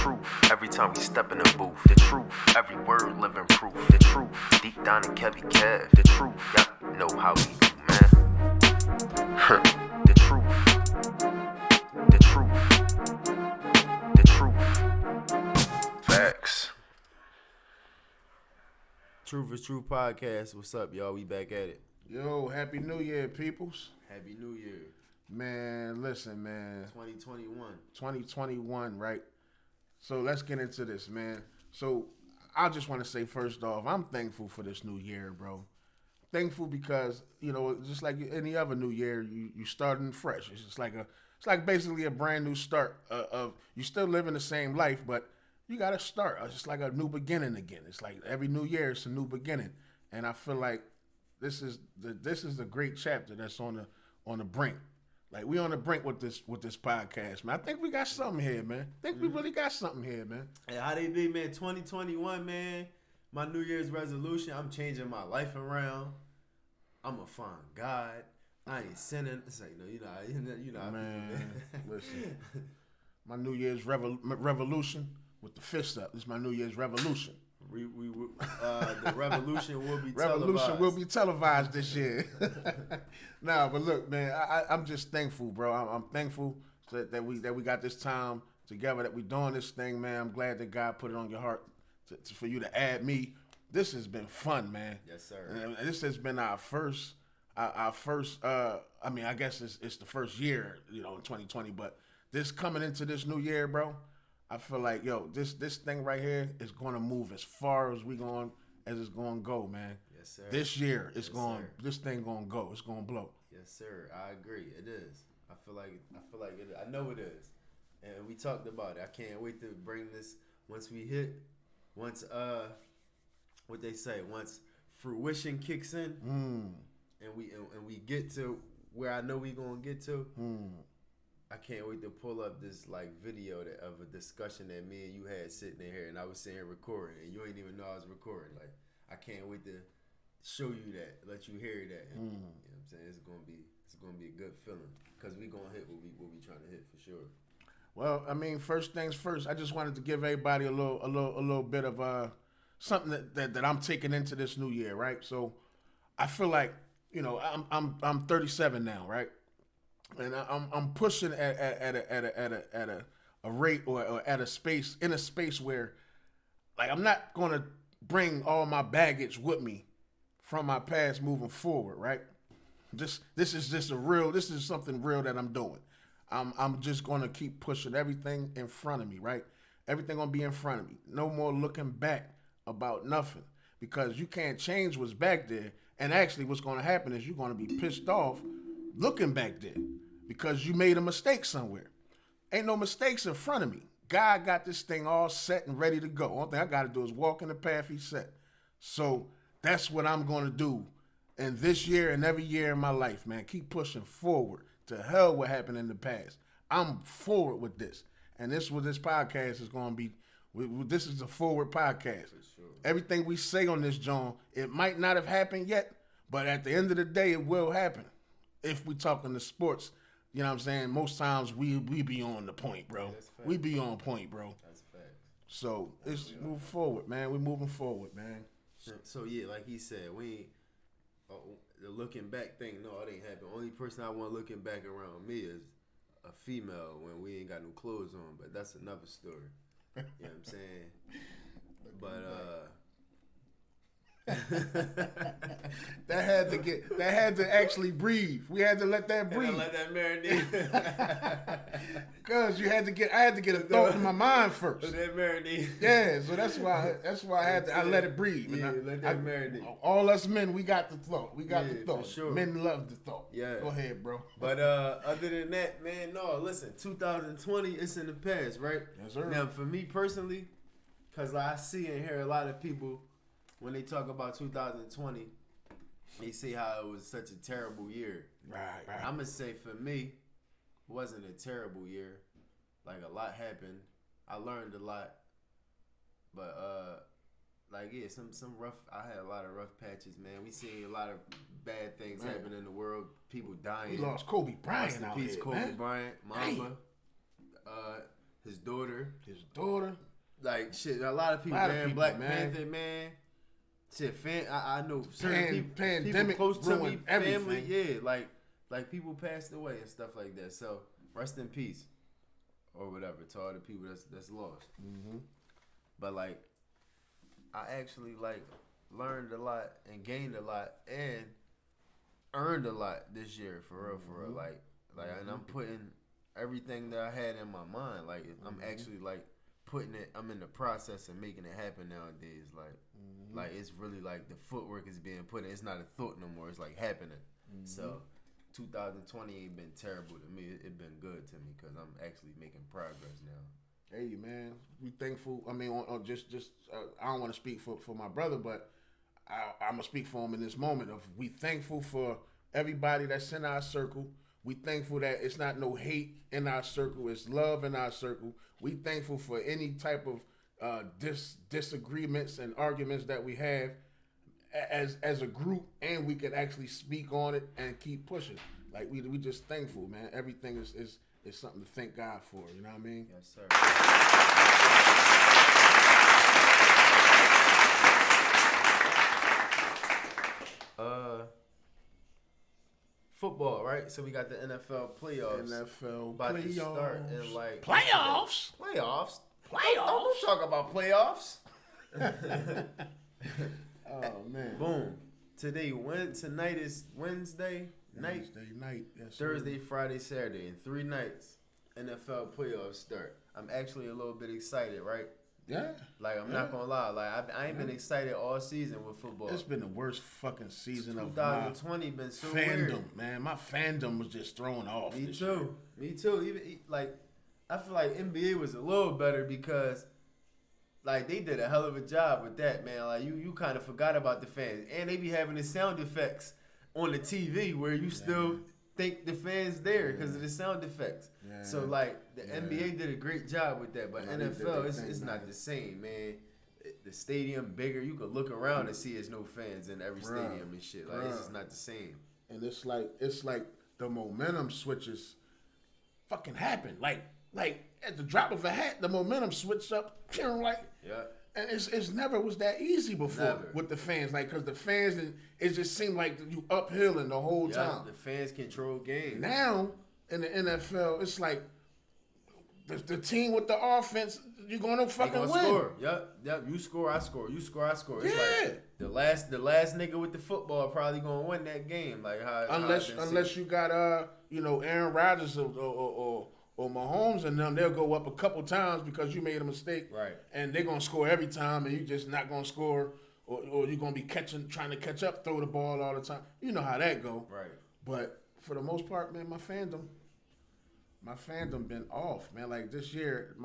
truth, every time we step in the booth. The truth, every word living proof. The truth, deep down in Kevy Kev. The truth, y'all know how we do, man. The truth, the truth, the truth. Facts. Truth is True podcast. What's up, y'all? We back at it. Yo, Happy New Year, peoples. Happy New Year. Man, listen, man. 2021. 2021, right? So let's get into this, man. So I just want to say first off, I'm thankful for this new year, bro. Thankful because, you know, just like any other new year, you starting fresh. It's just like basically a brand new start of you still living the same life, but you got to start. It's just like a new beginning again. It's like every new year it's a new beginning. And I feel like this is the great chapter that's on the brink. Like we on the brink with this podcast, man. I think we got something here, man. I think we really got something here, man. Hey, how they be, man? 2021, man. My New Year's resolution, I'm changing my life around. I'm gonna find God. I ain't sinning. It's like, no, you know. Man, listen. My New Year's revolution with the fist up. This is my New Year's revolution. The revolution will be televised. Revolution will be televised this year. Nah, but look, man, I'm just thankful, bro. I'm thankful that we got this time together, that we doing this thing, man. I'm glad that God put it on your heart for you to add me. This has been fun, man. Yes, sir. And this has been our first. I mean, I guess it's the first year, you know, in 2020. But this coming into this new year, bro. I feel like, yo, this thing right here is going to move as far as it's going to go, man. Yes, sir. This year, this thing going to go. It's going to blow. Yes, sir. I agree. It is. I feel like it. I know it is. And we talked about it. I can't wait to bring this once what they say, once fruition kicks in, and we get to where I know we going to get to. I can't wait to pull up this like video of a discussion that me and you had sitting in here, and I was sitting here recording, and you ain't even know I was recording. Like, I can't wait to show you that, let you hear that. You know what I'm saying? It's gonna be a good feeling because we gonna hit what we trying to hit for sure. Well, I mean, first things first. I just wanted to give everybody a little bit of something that I'm taking into this new year, right? So, I feel like, you know, I'm 37 now, right? And I'm pushing at a rate or at a space where, like, I'm not gonna bring all my baggage with me from my past moving forward, right? This is something real that I'm doing. I'm just gonna keep pushing everything in front of me, right? Everything gonna be in front of me. No more looking back about nothing, because you can't change what's back there. And actually, what's gonna happen is you're gonna be pissed off looking back there, because you made a mistake somewhere. Ain't no mistakes in front of me. God got this thing all set and ready to go. One thing I got to do is walk in the path he set. So that's what I'm going to do in this year and every year in my life, man. Keep pushing forward. To hell what happened in the past. I'm forward with this. And this is what this podcast is going to be. This is a forward podcast. Sure. Everything we say on this, John, it might not have happened yet, but at the end of the day, it will happen. If we talking the sports, you know what I'm saying? Most times we be on the point, bro. We be on point, bro. That's facts. So let's move forward, man. We're moving forward, man. So yeah, like he said, we ain't the looking back thing. No, it ain't happened. Only person I want looking back around me is a female when we ain't got no clothes on. But that's another story. You know what I'm saying? But that had to actually breathe. We had to let that breathe. Let that marinate. Cause I had to get a thought in my mind first. Let that marinate. Yeah, so that's why I let it breathe. Yeah, let that marinate. All us men, we got the thought. We got the thought. For sure. Men love the thought. Yeah. Go ahead, bro. But other than that, man, no. Listen, 2020, it's in the past, right? Yes, sir. Now, for me personally, cause I see and hear a lot of people. When they talk about 2020, they say how it was such a terrible year. Right. I'm going to say for me, it wasn't a terrible year. Like, a lot happened. I learned a lot. But, some rough, I had a lot of rough patches, man. We see a lot of bad things happen in the world. People dying. We lost Kobe Bryant out here, Kobe man. Bryant, Mama. his daughter. Like shit, a lot of people, man. Black Panther, man. Shit, I know certain people close to me, family, yeah, like people passed away and stuff like that. So rest in peace, or whatever to all the people that's lost. Mm-hmm. But like, I actually like learned a lot and gained a lot and earned a lot this year for real. Like, and I'm putting everything that I had in my mind. Like, I'm actually like putting it. I'm in the process of making it happen nowadays. Like it's really like the footwork is being put in. It's not a thought no more. It's like happening. So 2020 ain't been terrible to me. It been good to me because I'm actually making progress now. Hey man, we thankful. I mean, I don't want to speak for my brother, but I'm gonna speak for him in this moment. Of we thankful for everybody that's in our circle. We thankful that it's not no hate in our circle. It's love in our circle. We thankful for any type of disagreements and arguments that we have as a group, and we can actually speak on it and keep pushing. Like we just thankful, man. Everything is something to thank God for. You know what I mean? Yes, sir. Football, right? So we got the NFL playoffs. About to start in like playoffs. Don't talk about playoffs. Oh man. Boom. Tonight is Wednesday night. Yes, Thursday, Friday, Saturday. In 3 nights, NFL playoffs start. I'm actually a little bit excited, right? Yeah. Like, I'm not going to lie. Like, I ain't been excited all season with football. It's been the worst fucking season of 2020 been so fandom, weird. man. My fandom was just thrown off. Me too. Even, like, I feel like NBA was a little better because, like, they did a hell of a job with that, man. Like, you kind of forgot about the fans. And they be having the sound effects on the TV where you still think the fans there because of the sound effects. Yeah. So, like, the NBA did a great job with that. But NFL, it's not the same, man. The stadium bigger. You could look around and see there's no fans in every stadium and shit. Like, it's just not the same. And it's like the momentum switches fucking happen. Like at the drop of a hat, the momentum switched up. Like, and it's never was that easy before with the fans. Like, because the fans, it just seemed like you uphill in the whole time. The fans control games. Now in the NFL, it's like the team with the offense, you're gonna fucking win. Score. Yep. You score, I score. You score, I score. It's like the last nigga with the football probably gonna win that game. Like unless you got Aaron Rodgers or Mahomes and them, they'll go up a couple times because you made a mistake. Right. And they're going to score every time, and you just not going to score, or you're going to be trying to catch up, throw the ball all the time. You know how that go. Right. But for the most part, man, my fandom been off, man. Like this year,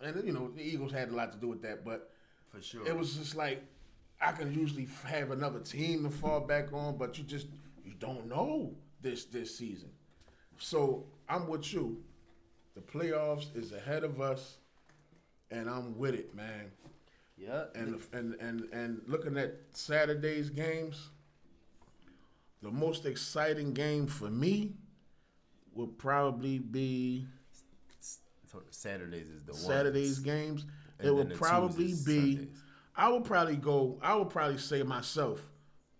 and the Eagles had a lot to do with that, but for sure, it was just like I can usually have another team to fall back on, but you don't know this season. So I'm with you. The playoffs is ahead of us, and I'm with it, man. Yeah. And looking at Saturday's games, the most exciting game for me would probably be Saturdays is the one. Saturday's games. It would probably be. Sundays. I would probably say myself,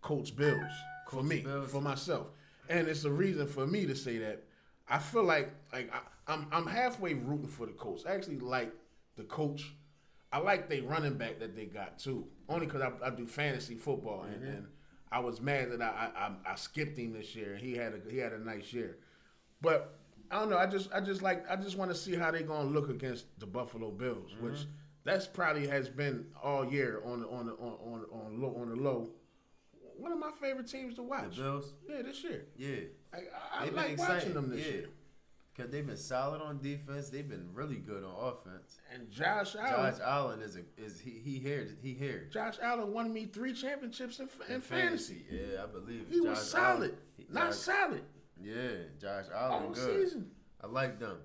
Colts Bills for me, for myself, and it's a reason for me to say that. I feel like I'm halfway rooting for the Colts. I actually like the coach. I like their running back that they got too. Only because I do fantasy football and I was mad that I skipped him this year and he had a nice year. But I don't know. I just want to see how they're gonna look against the Buffalo Bills, which that's probably has been all year on the low. One of my favorite teams to watch. The Bills? Yeah, this year. Yeah. I like watching them this year. Because they've been solid on defense. They've been really good on offense. And Josh Allen is he here. Josh Allen won me 3 championships in fantasy. Yeah, I believe it. He was solid. Solid. Yeah, Josh Allen all good. Season. I like them.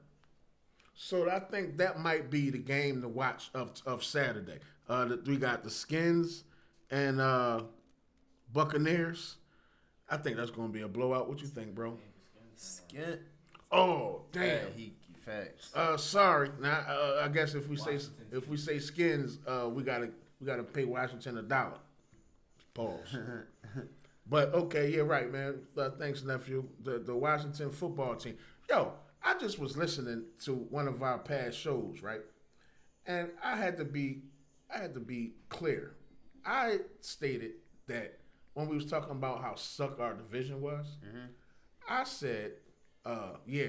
So I think that might be the game to watch of Saturday. We got the Skins and Buccaneers. I think that's going to be a blowout. What you think, bro? Skin. Oh, damn. He Facts. Sorry. Now, I guess if we say Skins, we gotta pay Washington $1. Pause. But okay, yeah, right, man. Thanks, nephew. The Washington football team. Yo, I just was listening to one of our past shows, right? And I had to be clear. I stated that when we was talking about how suck our division was, I said, yeah,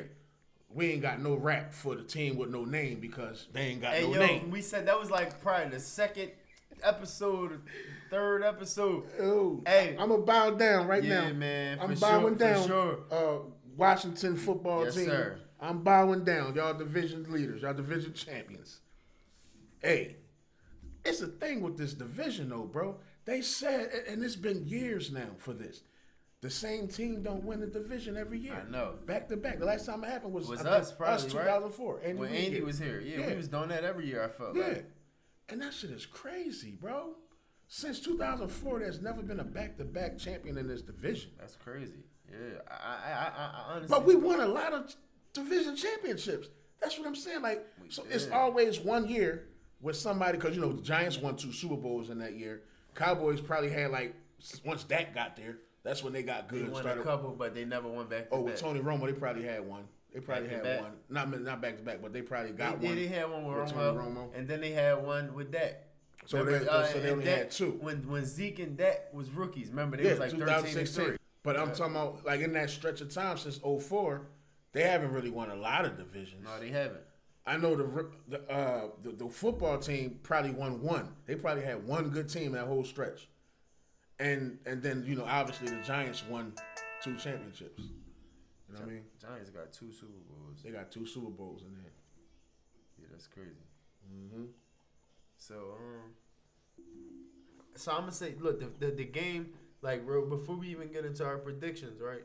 we ain't got no rap for the team with no name because they ain't got no name. We said that was like probably the second episode, third episode. Ooh, hey, I'm gonna bow down right now. Yeah, man. I'm bowing down. For sure. Washington football Yes, team. Sir. I'm bowing down. Y'all division leaders. Y'all division champions. Hey, it's a thing with this division though, bro. They said, and it's been years now for this. The same team don't win the division every year. I know. Back to back. The last time it happened was us, probably, us 2004. Right? When Andy was here. Yeah, we was doing that every year, I felt like. And that shit is crazy, bro. Since 2004, there's never been a back-to-back champion in this division. That's crazy. Yeah, I honestly. But we won a lot of division championships. That's what I'm saying. Like, it's always one year with somebody, because, the Giants won 2 Super Bowls in that year. Cowboys probably had, once Dak got there, that's when they got good. They won a couple, but they never won back to back. With Tony Romo, they probably had one. They probably had one. Not back to back, but they probably got one. Yeah, they had one with Tony Romo. And then they had one with Dak. So they only had 2. When Zeke and Dak was rookies, remember they was like 13-3. But I'm talking about in that stretch of time since 2004, they haven't really won a lot of divisions. No, they haven't. I know the football team probably won 1. They probably had one good team that whole stretch, and then obviously the Giants won 2 championships. You know what I mean? Giants got 2 Super Bowls. They got 2 Super Bowls in there. Yeah, that's crazy. So I'm gonna say, look, the game, before we even get into our predictions, right?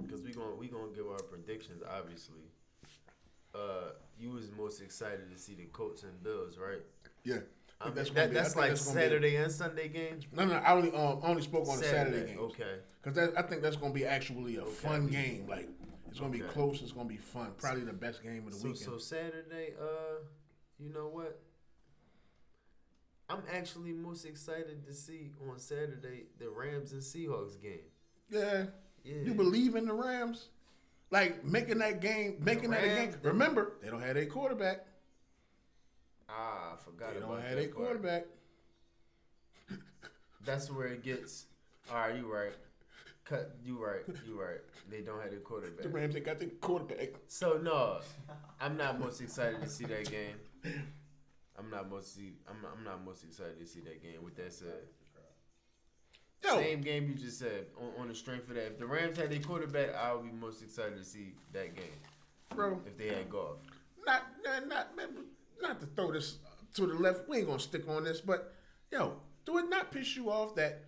Because we gonna give our predictions, obviously. You was most excited to see the Colts and Bills, right? Yeah. That's like Saturday and Sunday games. No, I only spoke on the Saturday games. Okay. Because I think that's gonna be actually a fun game. It's gonna be close. It's gonna be fun. Probably the best game of the weekend. So Saturday, you know what? I'm actually most excited to see on Saturday the Rams and Seahawks game. Yeah. You believe in the Rams? Making that a game. Remember, they don't have a quarterback. I forgot they about that. They don't have a quarterback. That's where it gets. All right, you right. You right. They don't have a quarterback. The Rams, they got the quarterback. So no, I'm not most excited to see that game. I'm not most excited to see that game. With that said, same game you just said on the strength of that. If the Rams had a quarterback, I would be most excited to see that game, bro. If they had Goff, not to throw this to the left. We ain't gonna stick on this, but do it not piss you off that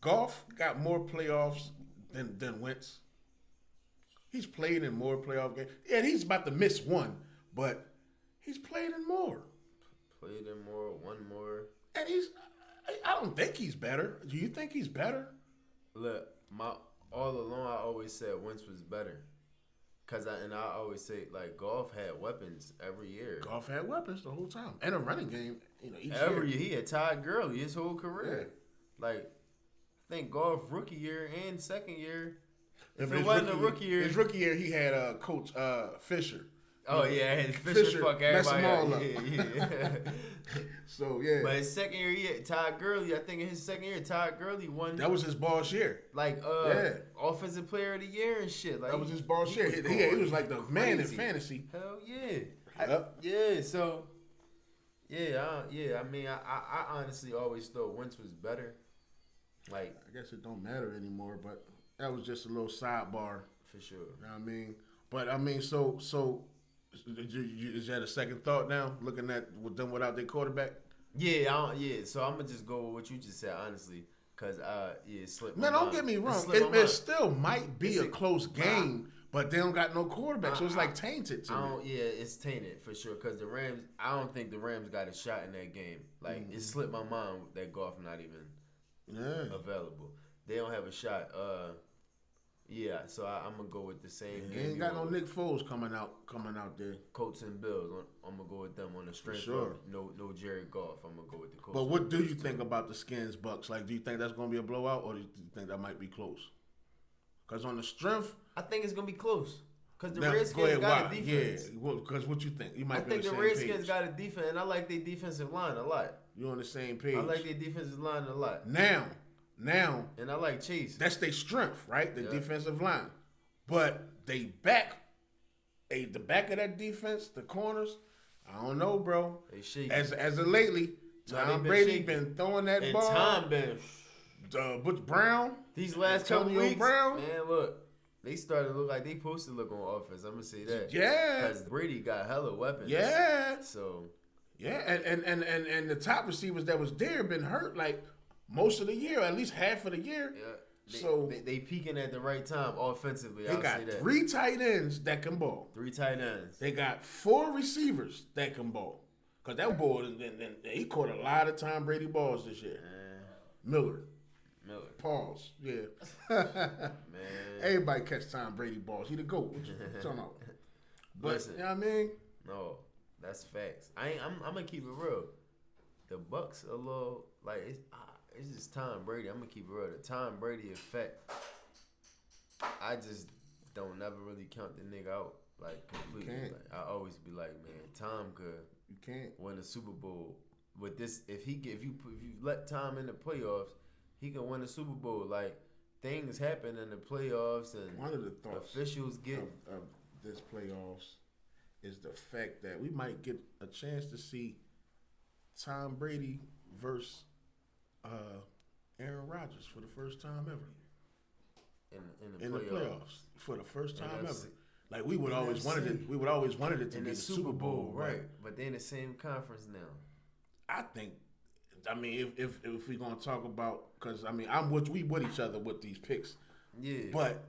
Goff got more playoffs than Wentz? He's played in more playoff games. Yeah, he's about to miss one, but he's played in more. Played in more, one more. And I don't think he's better. Do you think he's better? Look, all along I always said Wentz was better. I always say, Goff had weapons every year. Goff had weapons the whole time. And a running game, each every year. He had Todd Gurley his whole career. Yeah. I think Goff rookie year and second year. If it wasn't a rookie year. His rookie year, he had Coach Fisher. Oh, yeah, Fisher fuck everybody up. Yeah. So, yeah. But his second year, he had Todd Gurley. I think in his second year, Todd Gurley won. That was his boss year. Offensive player of the year and shit. That was his boss year. He was like the man in fantasy. Hell yeah. So, I mean, I honestly always thought Wentz was better. I guess it don't matter anymore, but that was just a little sidebar. For sure. You know what I mean? But, I mean, so is that a second thought now, looking at them without their quarterback? Yeah. So I'm going to just go with what you just said, honestly, because, it slipped my mind. Man, don't get me wrong. It still might be a close game, but they don't got no quarterback, so it's tainted to me. Yeah, it's tainted for sure, because the Rams, I don't think the Rams got a shot in that game. It slipped my mind that Goff not even available. They don't have a shot. Yeah, so I'm gonna go with the same He game. ain't got no Nick Foles coming out there. Colts and Bills. I'm gonna go with them on the strength sure. of no Jared Goff. I'm gonna go with the Colts. But what do you think about the Skins Bucks? Like, do you think that's gonna be a blowout, or do you think that might be close? Because on the strength, I think it's gonna be close. Because the now, Redskins got a defense. Yeah, because what you think? You might I be think on the the same Redskins page. got a defense, and I like their defensive line a lot. You're on the same page. I like their defensive line a lot. Now, And I like Chase. that's their strength, right? The Yeah. defensive line. But the back of that defense, the corners, I don't know, bro. They shaky. As of lately, No, Tom they Brady shaky. been throwing that And ball. Tom been Butch Brown. these last couple Antonio weeks. Brown. Man, look, they started to look like they supposed to look on offense. I'm gonna say that. Yeah. Because Brady got hella weapons. Yeah. So Yeah. And the top receivers that was there been hurt like most of the year, at least half of the year. yeah. So they peaking at the right time offensively. they I'll got say that. 3 tight ends that can ball. 3 tight ends. They got 4 receivers that can ball. Because that boy, he caught a lot of Tom Brady balls this year. Miller. Pause. Yeah. Man. Everybody catch Tom Brady balls. He the GOAT. What you talking about? But, Listen. you know what I mean? No, that's facts. I'm gonna keep it real. The Bucks a little like it's just Tom Brady. I'm gonna keep it real. The Tom Brady effect. I just don't never really count the nigga out like completely. can't. Like, I always be like, man, Tom could You can't. win a Super Bowl with this. If you let Tom in the playoffs, he can win a Super Bowl. Like things happen in the playoffs and One of the thoughts officials get. of this playoffs is the fact that we might get a chance to see Tom Brady versus Aaron Rodgers for the first time ever In the playoffs. for the first time NFC. ever. Like we would always wanted it. We would always wanted it to be the Super Bowl, right? But they're in the same conference now. I think. I mean, if we're gonna talk about, because I mean, we with each other with these picks, Yeah, but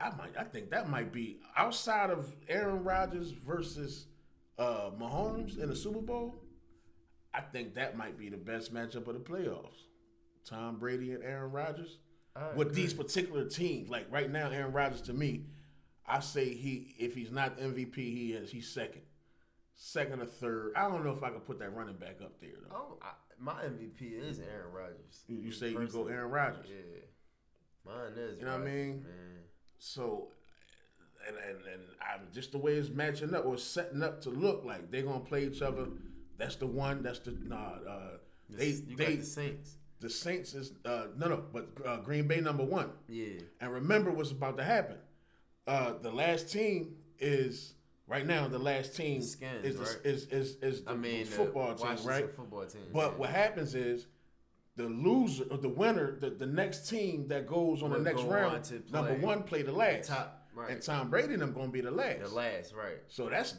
I think that might be outside of Aaron Rodgers versus Mahomes in the Super Bowl. I think that might be the best matchup of the playoffs. Tom Brady and Aaron Rodgers with these particular teams. Like right now, Aaron Rodgers to me, I say if he's not MVP, he's second or third. I don't know if I could put that running back up there though. my MVP is Aaron Rodgers. You say you go Aaron Rodgers. Yeah, mine is. You know what I mean? Man. So, and I'm just the way it's matching up or setting up to look like they're gonna play each other. That's the one. That's the got the Saints. The Saints is but Green Bay number 1. Yeah, And remember what's about to happen. The last team is right now. The last team Skins, is right? the football team, Washington right? Football team. But yeah. what happens is the loser or the winner, the next team that goes on the Will next go round, on to play number 1 play the last. top, right. And Tom Brady and them gonna be the last. The last, right? So that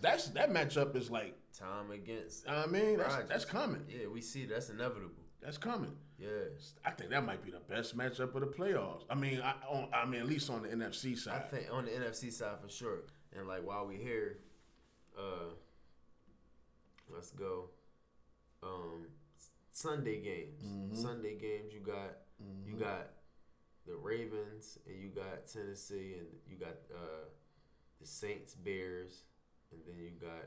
matchup is like, Tom against. I mean, Rodgers. that's coming. Yeah, we see that's inevitable. That's coming. Yeah, I think that might be the best matchup of the playoffs. I mean, I mean, at least on the NFC side. I think on the NFC side for sure. And like while we here, let's go. Sunday games. Mm-hmm. Sunday games. You got the Ravens and you got Tennessee and you got the Saints, Bears, and then you got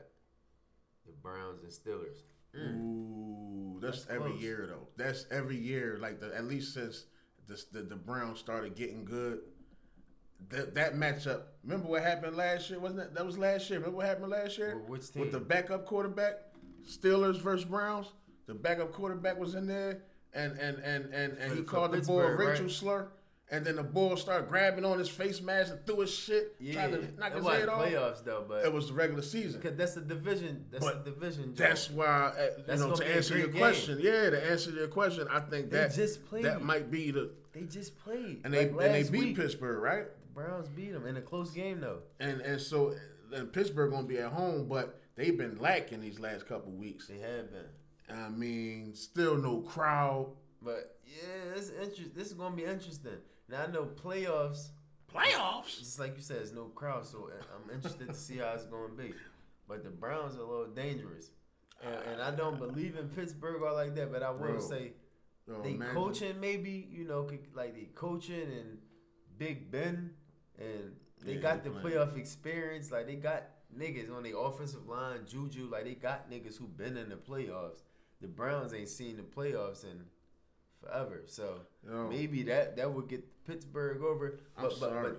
the Browns and Steelers. Ooh, that's every close. year though. That's every year. Like at least since the Browns started getting good. That matchup. Remember what happened last year? Wasn't that was last year? Remember what happened last year? Well, which team? With the backup quarterback, Steelers versus Browns. The backup quarterback was in there, and he For called the boy Pittsburgh, Rachel right? slur. And then the bull started grabbing on his face mask and threw his shit, trying to knock his head off. Playoffs though, but It was the regular season. because that's the division. That's But the division. That's Joe. why, That's gonna to be a answer your great question, to answer your question, I think They just played. that might be They just played. and like they last beat week. Pittsburgh, right? The Browns beat them in a close game though. And so Pittsburgh gonna be at home, but they've been lacking these last couple weeks. They have been. I mean, still no crowd. But yeah, this is gonna be interesting. Now I know playoffs. Playoffs. Just like you said, there's no crowd, so I'm interested to see how it's gonna be. But the Browns are a little dangerous, and I don't believe in Pittsburgh or like that. But I will Bro. say Oh, they man. coaching maybe like they coaching and Big Ben, and they Yeah, got they the playing. playoff experience. Like they got niggas on the offensive line, Juju. Like they got niggas who been in the playoffs. The Browns ain't seen the playoffs in forever. So Yo. maybe that would get Pittsburgh over. I'm sorry.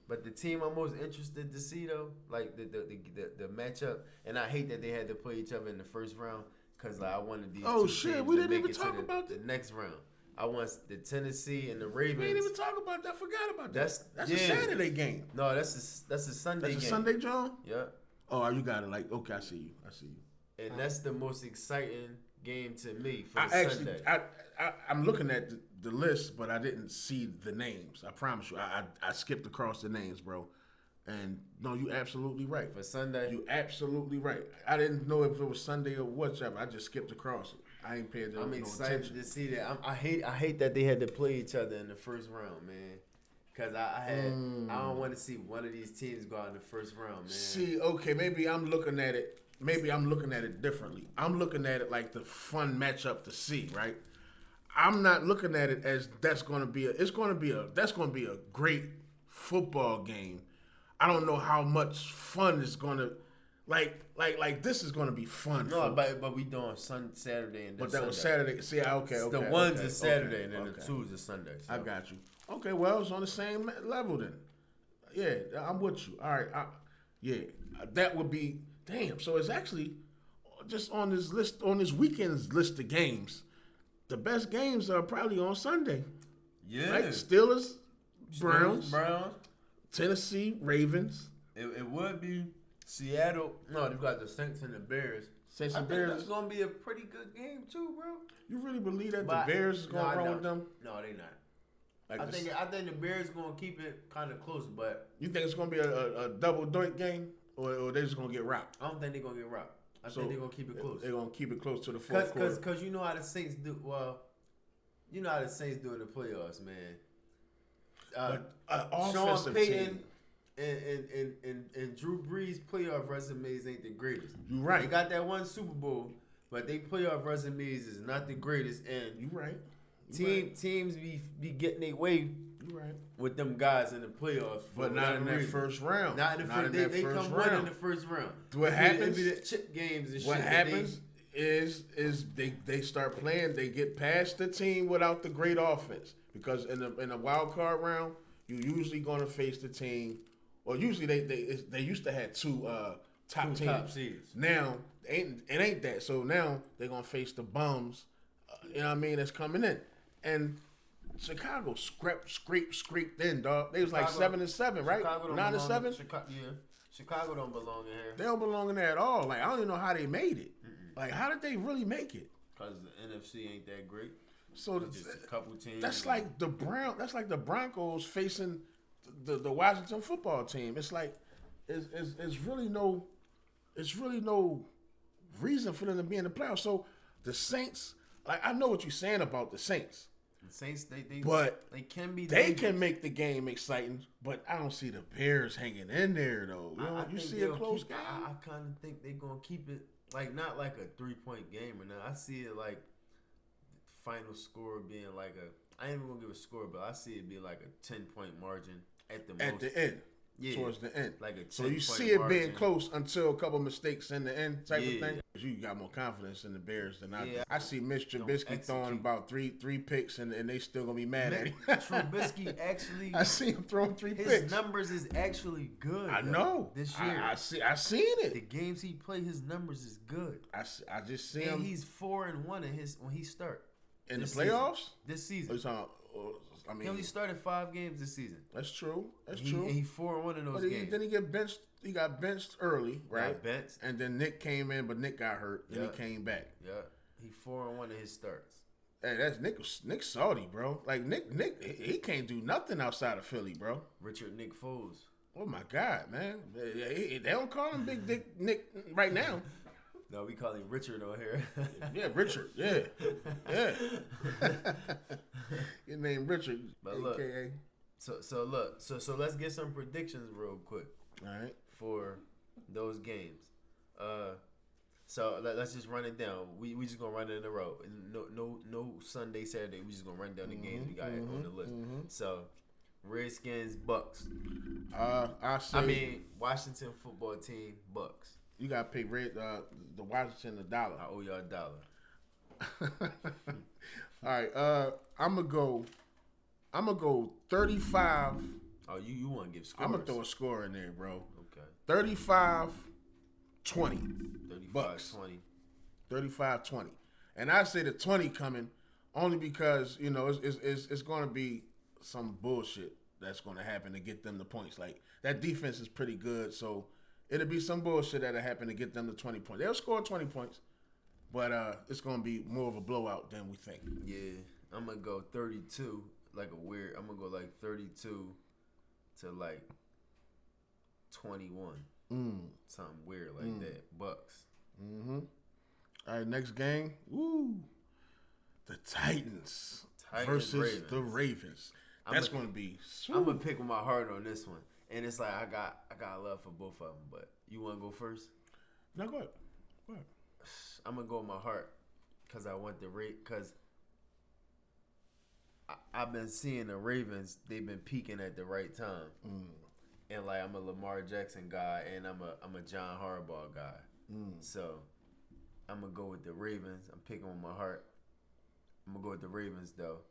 But the team I'm most interested to see though, like the matchup, and I hate that they had to play each other in the first round because like I wanted these. Oh, two shit, teams we to didn't make even it to talk about the next round. I want the Tennessee and the We ain't Ravens. even talk about that. Forgot about That's- that. That's yeah. a Saturday game. No, that's a Sunday That's a game. Sunday, John? Yeah, Oh, you got it. Like, okay, I see you. and that's the most exciting game to me for I the actually, Sunday. I'm looking at the list, but I didn't see the names. I promise you. I skipped across the names, bro. And no, you absolutely right. For Sunday, You absolutely right. I didn't know if it was Sunday or whichever. I just skipped across it. I ain't paid no I'm excited attention. to see that. I hate that they had to play each other in the first round, man. Cause I don't want to see one of these teams go out in the first round, man. See, okay, maybe I'm looking at it. Maybe I'm looking at it differently. I'm looking at it like the fun matchup to see, right? I'm not looking at it as that's going to be a great football game. I don't know how much fun is going to like this is going to be fun. No, but we doing Saturday and then But that Sunday. was Saturday. See, okay. The ones is Saturday and then the twos is Sunday. So. I got you. Okay, well, it's on the same level then. Yeah, I'm with you. All right. That would be damn. So it's actually just on this list, on this weekend's list of games. The best games are probably on Sunday. Yeah. Right? Steelers, Browns, Browns. Tennessee, Ravens. It would be Seattle. No, they've got the Saints and the Bears. Saints I and think Bears. that's gonna be a pretty good game too, bro. You really believe that But- the Bears is No, I going to run don't. with them? No, they not. Like I this- think the Bears gonna keep it kind of close, but you think it's going to be a double doink game, or they just going to get rocked? I don't think they're gonna get robbed. I So think they're gonna keep it close. They're going to keep it close to the fourth quarter. Cause you know how the Saints do. Well, you know how the Saints do in the playoffs, man. But an Sean offensive Payton team. and Drew Brees' playoff resumes ain't the greatest. You right. They got that one Super Bowl, but they playoff resumes is not the greatest. And You right. You teams be getting their way You right. with them guys in the playoffs, for But not whatever in that reason. first round. Not in the first. They first come round. win in the first round. What happens- It be the chip games and What shit. happens is they start playing. They get past the team without the great offense because in a wild card round, you usually going to face the team. Or usually they used to have two top teams. top seeds. Now it ain't that. So now they're gonna face the bums. You know what I mean? That's coming in, and Chicago scraped in, dog. They was like Chicago- 7-7, right? Chicago don't 9-7. Chicago don't belong in here They don't belong in there at all. Like I don't even know how they made it. Like how did they really make it? because the NFC ain't that great. So Just a couple teams. that's like the Broncos facing the Washington football team. It's like it's really no reason for them to be in the playoffs. So the Saints, like I know what you're saying about the Saints. The Saints. But they can be. They dangerous. can make the game exciting, but I don't see the Bears hanging in there though. I You think see a they'll close keep- game. I kind of think they're gonna keep it like not like a 3-point game or nothing. I see it like final score being like a. I ain't even gonna give a score, but I see it being like a 10-point margin at the most. At the end. Yeah. Towards the end. Like a So you 10-point see it being margin. close until a couple mistakes in the end type Yeah. of thing. You got more confidence in the Bears than I do. Yeah. I see Mitch Don't Trubisky throwing execute. about three picks and they still gonna be mad at him. Trubisky actually. I see him throwing three His picks. numbers is actually good. I though, know. this year. I seen The it. games he play, his numbers is good. I just see And him he's 4-1 in his when he start in the this season. playoffs. This Oh, season. you talking- I He mean, only started 5 games this season. that's true. That's And true. he 4-1 in those But games. then he get benched. He got benched early, right? benched. And then Nick came in, but Nick got hurt. Then Yeah. he came back. Yeah, he 4-1 in his starts. Hey, that's Nick Salty, bro. Like Nick, he can't do nothing outside of Philly, bro. Richard Nick Foles. Oh my God, man. They don't call him Big Dick Nick right now. No, we call him Richard on here. Yeah, Richard. Yeah. Your name Richard, But look. AKA. So let's get some predictions real quick All right. for those games. So let's just run it down. We just gonna run it in a row. No Sunday, Saturday. We just gonna run down the games we got on the list. So Redskins, Bucks. I say. Washington football team, Bucks. You gotta pay the Washington $1. I owe y'all $1. All right. I'm gonna go 35. Oh, you want to give scores? I'm gonna throw a score in there, bro. Okay. 35-20. 35-20. Bucks. 35-20. And I say the 20 coming only because, you know, it's going to be some bullshit that's going to happen to get them the points. Like, that defense is pretty good, so it'll be some bullshit that'll happen to get them the 20 points. They'll score 20 points, but it's going to be more of a blowout than we think. Yeah, I'm going to go 32, I'm going to go like 32 to like 21. Something weird like that. Bucks. Mm-hmm. All right, next game. Woo. The Titans versus Ravens. the Ravens. That's going to be sweet. I'm going to pick with my heart on this one. And it's like I got love for both of them, but you want to go first? No, go ahead. I'm going to go with my heart because I want the because I've been seeing the Ravens, they've been peaking at the right time. And like I'm a Lamar Jackson guy and I'm a John Harbaugh guy. So I'm gonna go with the Ravens. I'm picking with my heart. I'm gonna go with the Ravens though.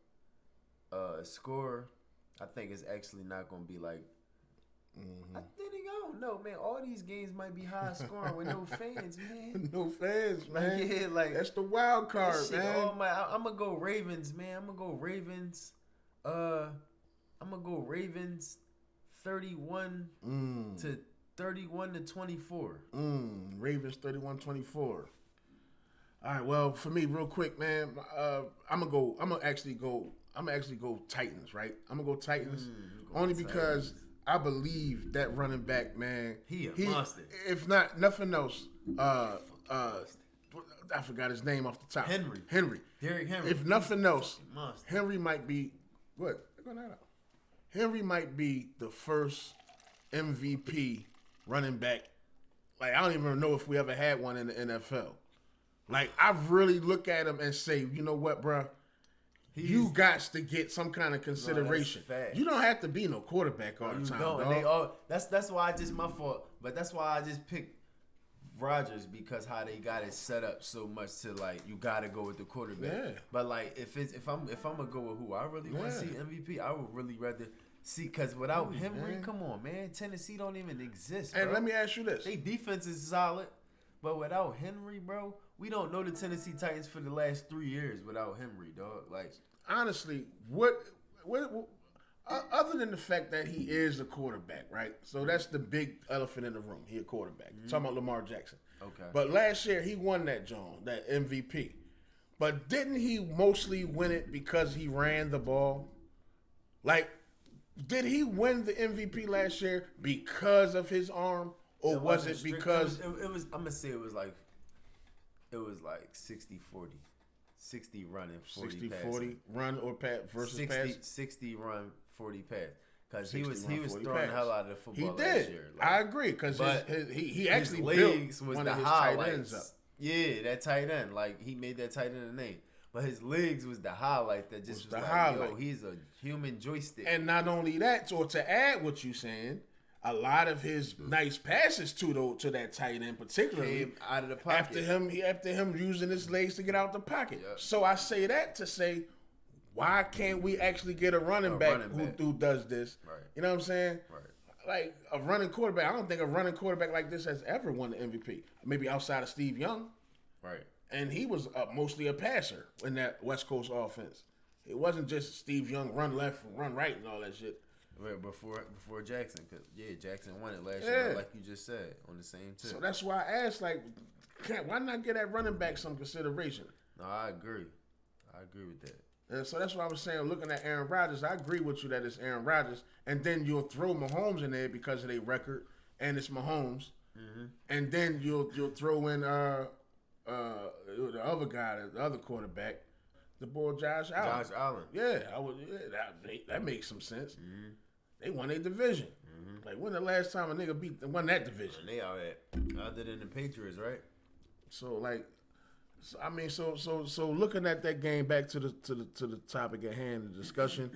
Score, I think it's actually not gonna be like. I don't know, man. All these games might be high scoring with no fans, man. No fans, man. Yeah, like that's the wild card, man. I'm gonna go Ravens, man. I'm gonna go Ravens. I'm gonna go Ravens. 31 to 24. Ravens 31-24. All right, well, for me, real quick, man, I'm gonna actually go Titans, right? I'm gonna go Titans only because I believe that running back, man, he a monster. If not nothing else, I forgot his name off the top. Henry. Derrick Henry. If nothing else, monster. Henry might be what? Henry might be the first MVP running back. Like, I don't even know if we ever had one in the NFL. Like, I really look at him and say, you know what, bro? You got to get some kind of consideration. You don't have to be no quarterback all the time, dog. That's why my fault. But that's why I just picked Rodgers because how they got it set up so much to like you got to go with the quarterback. Yeah. But like if I'm gonna go with who I really want to see MVP, I would really rather see because without Henry, come on, man, Tennessee don't even exist. Bro. And let me ask you this: their defense is solid, but without Henry, bro, we don't know the Tennessee Titans for the last 3 years without Henry, dog. Like honestly, what other than the fact that he is a quarterback, right? So that's the big elephant in the room. He a quarterback. Talking about Lamar Jackson. Okay. But last year he won that that MVP. But didn't he mostly win it because he ran the ball? Like, did he win the MVP last year because of his arm, or was it because it was? I'm gonna say it was like 60-40. 60 running, 40 60-40 run or pass versus pass. 60 run, 40 pass. Because he was throwing the hell out of the football last year. Like, I agree because he actually his legs built was one the of his highlights. tight ends up. Yeah, that tight end. Like he made that tight end a name. But his legs was the highlight that just was the like, highlight. Yo, he's a human joystick. And not only that, or to add what you saying, a lot of his nice passes to that tight end, particularly came out of the pocket. After him using his legs to get out the pocket. Yep. So I say that to say, why can't we actually get a running back who does this? Right. You know what I'm saying? Right. Like a running quarterback. I don't think a running quarterback like this has ever won the MVP. Maybe outside of Steve Young. Right. And he was mostly a passer in that West Coast offense. It wasn't just Steve Young run left, run right, and all that shit. Right, before Jackson, cause Jackson won it last year, like you just said, on the same tip. So that's why I asked, like, why not get that running back some consideration? No, I agree with that. And so that's why I was saying, looking at Aaron Rodgers, I agree with you that it's Aaron Rodgers, and then you'll throw Mahomes in there because of their record, and it's Mahomes, and then you'll throw in the other guy, the other quarterback, the boy Josh Allen. Josh Allen. Yeah, that makes some sense. Mm-hmm. They won a division. Mm-hmm. Like when the last time a nigga won that division? And they are other than the Patriots, right? So so looking at that game, back to the topic at hand, the discussion,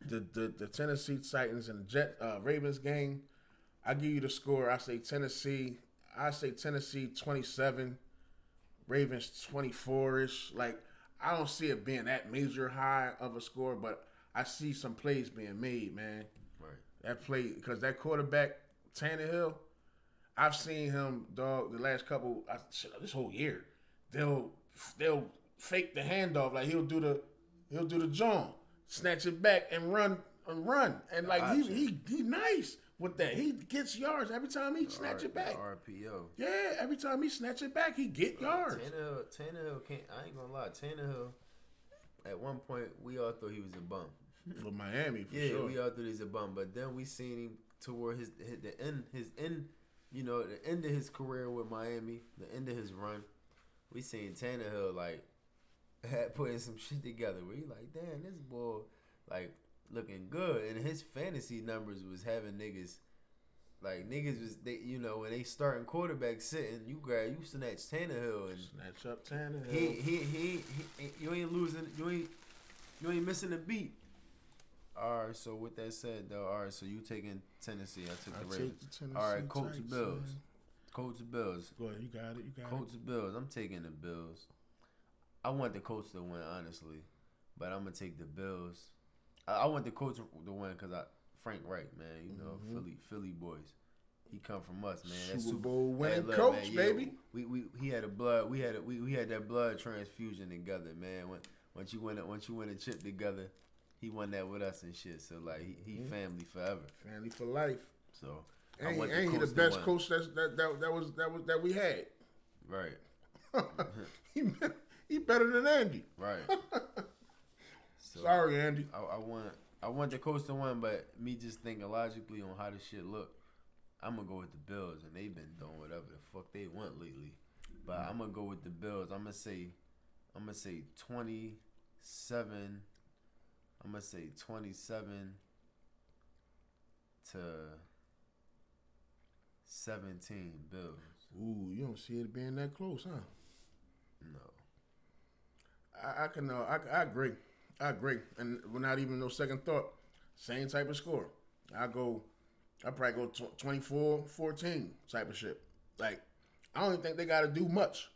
the Tennessee Titans and the Ravens game, I give you the score. I say Tennessee 27, Ravens 24-ish. Like, I don't see it being that major high of a score, but I see some plays being made, man. Right. That play, because that quarterback, Tannehill, I've seen him, dog, the last couple, this whole year. They'll fake the handoff, like he'll do the John, snatch it back and run, and like he nice with that. He gets yards every time he snatch it back. RPO. Yeah, every time he snatch it back, he get yards. Tannehill can't. I ain't gonna lie. Tannehill, at one point, we all thought he was a bum. For Miami, for yeah, sure. we all thought he was a bum. But then we seen him toward the end. You know, the end of his career with Miami, the end of his run. We seen Tannehill like had putting some shit together where he like, damn, this boy like looking good, and his fantasy numbers was having niggas was they, you know, when they starting quarterback sitting, you snatch Tannehill and snatch up Tannehill. He you ain't losing, you ain't missing a beat. All right, so with that said though, all right, so you taking Tennessee, I took the Ravens. All right, Colts Bills. Colts Bills. Go ahead, you got it. Colts Bills. I'm taking the Bills. I want the Colts to win, honestly, but I'm gonna take the Bills. I want the Colts to win because Frank Wright, man, you know, Philly boys. He come from us, man. Super Bowl winning coach, coach, baby. We had that blood transfusion together, man. Once you win a chip together, he won that with us and shit. So like he family forever, family for life. So ain't he the best coach that we had? Right. he better than Andy. Right. So, sorry, Andy. I want the Colts to win, but me just thinking logically on how this shit look, I'm gonna go with the Bills, and they've been doing whatever the fuck they want lately. But I'm gonna go with the Bills. I'm gonna say 27. I'm gonna say 27 to 17 Bills. Ooh, you don't see it being that close, huh? No. I agree. I agree. And without even no second thought, same type of score. I probably go 24-14 type of shit. Like, I don't even think they got to do much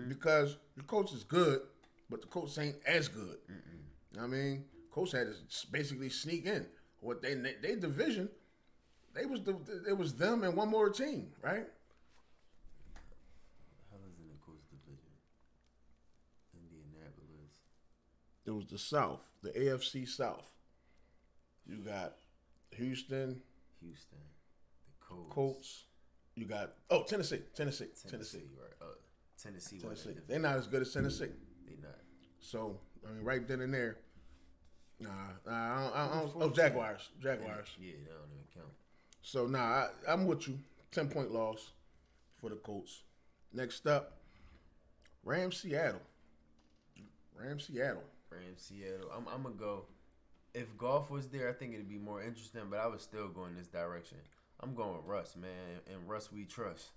because the coach is good, but the coach ain't as good. You know what I mean? Coach had to basically sneak in. What they division, it was them and one more team, right? How is in the Colts division? Indianapolis. It was the South, the AFC South. You got Houston, the Colts. You got Tennessee, right? Tennessee. They're not as good as Tennessee. They not. So I mean, right then and there. I don't. Jaguars. Yeah, they don't even count. So I'm with you. 10-point loss for the Colts. Next up, Rams Seattle. I'm gonna go. If Goff was there, I think it'd be more interesting. But I would still go in this direction. I'm going with Russ, man, and Russ we trust.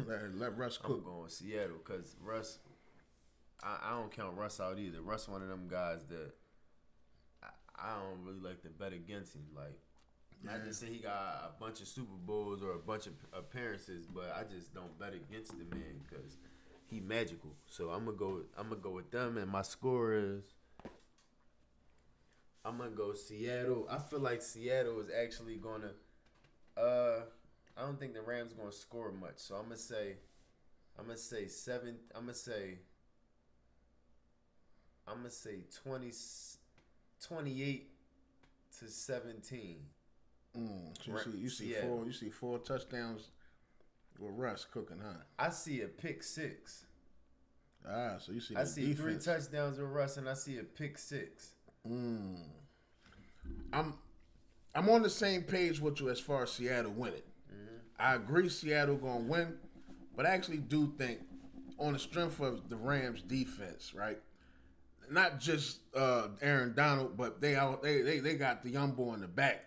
Let Russ cook. I'm going with Seattle because Russ. I don't count Russ out either. Russ one of them guys that I don't really like to bet against him. Like, not to say he got a bunch of Super Bowls or a bunch of appearances, but I just don't bet against the man because he magical. So I'm gonna go with them, and my score is. I'm gonna go Seattle. I feel like Seattle is actually gonna. I don't think the Rams gonna score much, so I'm gonna say 28 to 17. So you see four touchdowns with Russ cooking, huh? I see a pick six. So you see I the see defense. 3 touchdowns with Russ, and I see a pick six. I'm on the same page with you as far as Seattle winning. I agree Seattle gonna win, but I actually do think on the strength of the Rams defense, right? Not just Aaron Donald, but they got the young boy in the back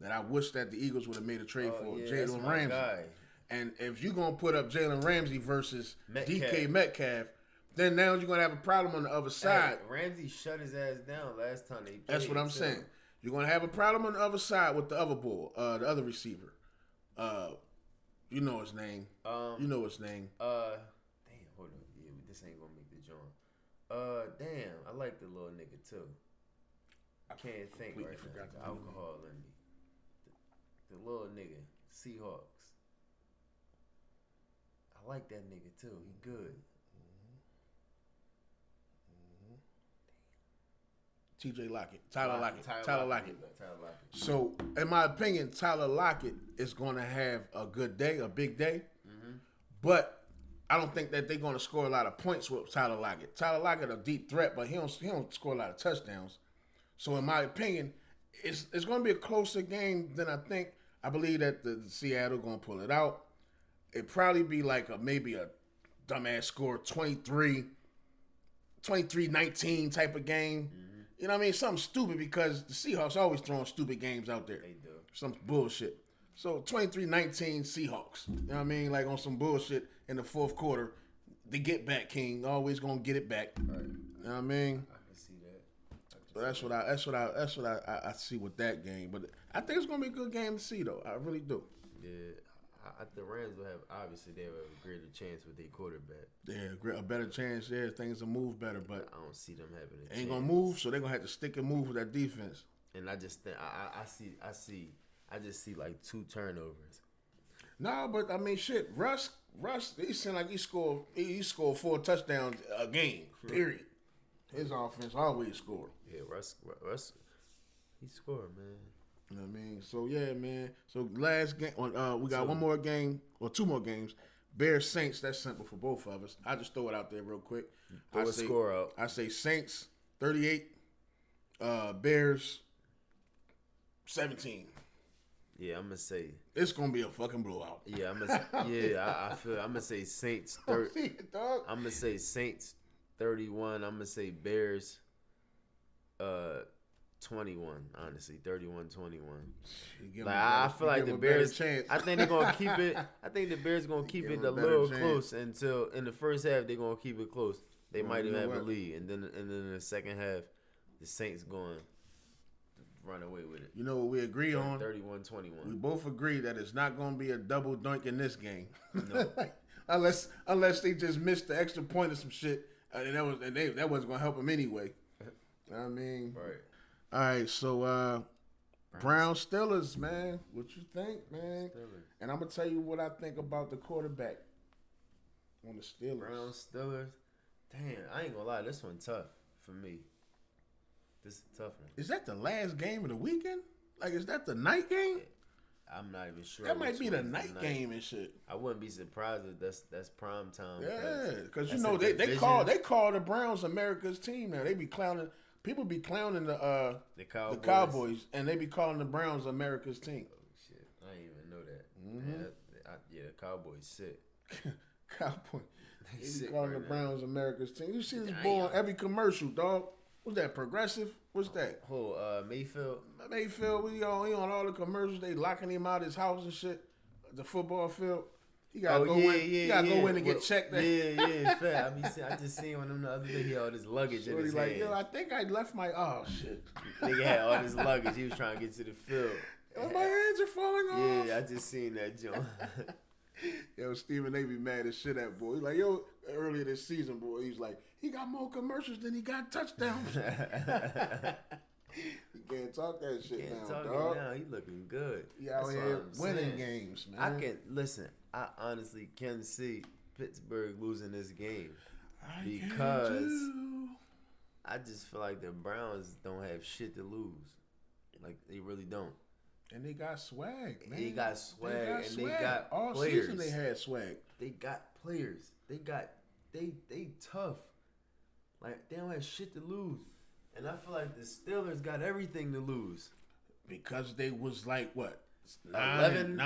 that I wish that the Eagles would have made a trade for, Jalen Ramsey. Guy. And if you're gonna put up Jalen Ramsey versus Metcalf. DK Metcalf, then now you're gonna have a problem on the other side. Hey, Ramsey shut his ass down last time they played. That's what I'm saying. You're gonna have a problem on the other side with the other bull, the other receiver. You know his name. You know his name. Damn, hold on. Yeah, this ain't gonna make the joint. Damn, I like the little nigga too. I can't think right now. The alcohol in me. The little nigga, Seahawks. I like that nigga too. He good. T.J. Lockett. Tyler Lockett. Tyler Lockett. So, in my opinion, Tyler Lockett is going to have a good day, a big day. Mm-hmm. But I don't think that they're going to score a lot of points with Tyler Lockett. Tyler Lockett a deep threat, but he don't score a lot of touchdowns. So, in my opinion, it's going to be a closer game than I think. I believe that the Seattle going to pull it out. It'd probably be like maybe a dumbass score, 23-19 type of game. Mm-hmm. You know what I mean? Something stupid because the Seahawks always throwing stupid games out there. They do. Some bullshit. So 23-19 Seahawks. You know what I mean? Like on some bullshit in the fourth quarter. The get back king always gonna get it back. Right. You know what I mean? I can see that. So that's what I see with that game. But I think it's gonna be a good game to see though. I really do. Yeah. The Rams will have, obviously, they will have a greater chance with their quarterback. Yeah, a better chance. Yeah, things will move better, but I don't see them having a chance. Ain't gonna move, so they're gonna have to stick and move with that defense. And I just think I just see like 2 turnovers. No, but I mean, shit. Russ, he seemed like he scored 4 touchdowns a game. Period. His offense always scored. Yeah, Russ, he scored, man. You know what I mean? So, yeah, man. So, last game, we got one more game, or 2 more games. Bears, Saints, that's simple for both of us. I just throw it out there real quick. Throw a score out. I say Saints, 38. Bears, 17. Yeah, I'm going to say. It's going to be a fucking blowout. Yeah, I'm going to say Saints 30. I'm going to say Saints 31. I'm going to say Bears 21, honestly, 31-21. Like I feel like the Bears. I think they're gonna keep it. I think the Bears gonna keep it a little close until in the first half they're gonna keep it close. They might even have a lead, and then in the second half, the Saints going to run away with it. You know what we agree on? 31-21. We both agree that it's not gonna be a double dunk in this game. No, unless they just missed the extra point or some shit, and that wasn't gonna help them anyway. You know what I mean, right. All right, so Browns Steelers, man. What you think, man? Steelers. And I'm going to tell you what I think about the quarterback on the Steelers. Browns Steelers. Damn, I ain't going to lie. This one tough for me. This is a tough one. Is that the last game of the weekend? Like, is that the night game? I'm not even sure. That might be the night game and shit. I wouldn't be surprised if that's prime time. Yeah, because you know they call the Browns America's team now. They be clowning. People be clowning the Cowboys, and they be calling the Browns America's team. Oh shit! I didn't even know that. Mm-hmm. Yeah, the Cowboys sick. Cowboy. They be calling the Browns America's team. You see this boy on every commercial, dog. What's that? Progressive? What's that? Who? Mayfield. Mayfield. He on all the commercials. They locking him out of his house and shit. The football field. He gotta go in. He gotta go in and get checked. Yeah, fair. I just seen one of them the other day. He had all this luggage in his hand. Yo, I think I left my. Oh shit. Nigga had all this luggage. He was trying to get to the field. Oh, my hands are falling off. Yeah, I just seen that joint. Yo, Steven, they be mad as shit at boy. He's like, yo, earlier this season, boy, he's like, he got more commercials than he got touchdowns. You can't talk that shit now, dog. Now. He looking good. He out here winning games, man. I honestly can see Pittsburgh losing this game because I just feel like the Browns don't have shit to lose. Like they really don't. And they got swag, man. They got swag. They got all players. Season they had swag. They got players. They tough. Like they don't have shit to lose. And I feel like the Steelers got everything to lose. Because they was like, what? 11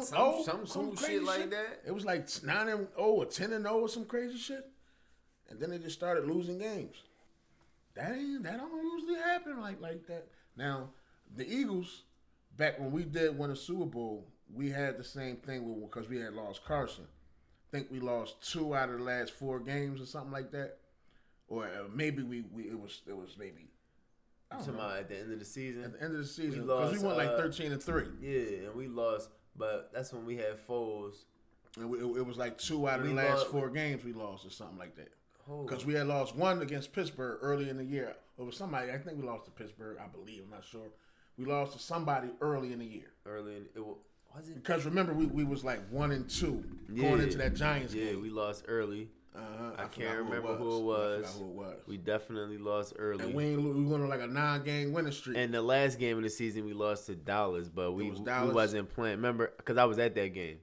some cool crazy shit like that. It was like 9-0 or 10-0 or some crazy shit. And then they just started losing games. That don't usually happen like that. Now, the Eagles, back when we did win a Super Bowl, we had the same thing because we had lost Carson. I think we lost 2 out of the last 4 games or something like that. Or maybe it was maybe I don't talking know. about at the end of the season. At the end of the season, lost, because we went like 13-3. Yeah, and we lost, but that's when we had Foles. And it was like 2 out of the last 4 games we lost or something like that. Because we had lost 1 against Pittsburgh early in the year. Over somebody, I think we lost to Pittsburgh, I believe. I'm not sure. We lost to somebody early in the year. Was it? Because remember, we was like 1-2 going into that Giants game. Yeah, we lost early. I can't remember who it was. I forgot who it was. We definitely lost early. And we went on like a 9-game winning streak. And the last game of the season, we lost to Dallas, but we wasn't playing. Remember, because I was at that game.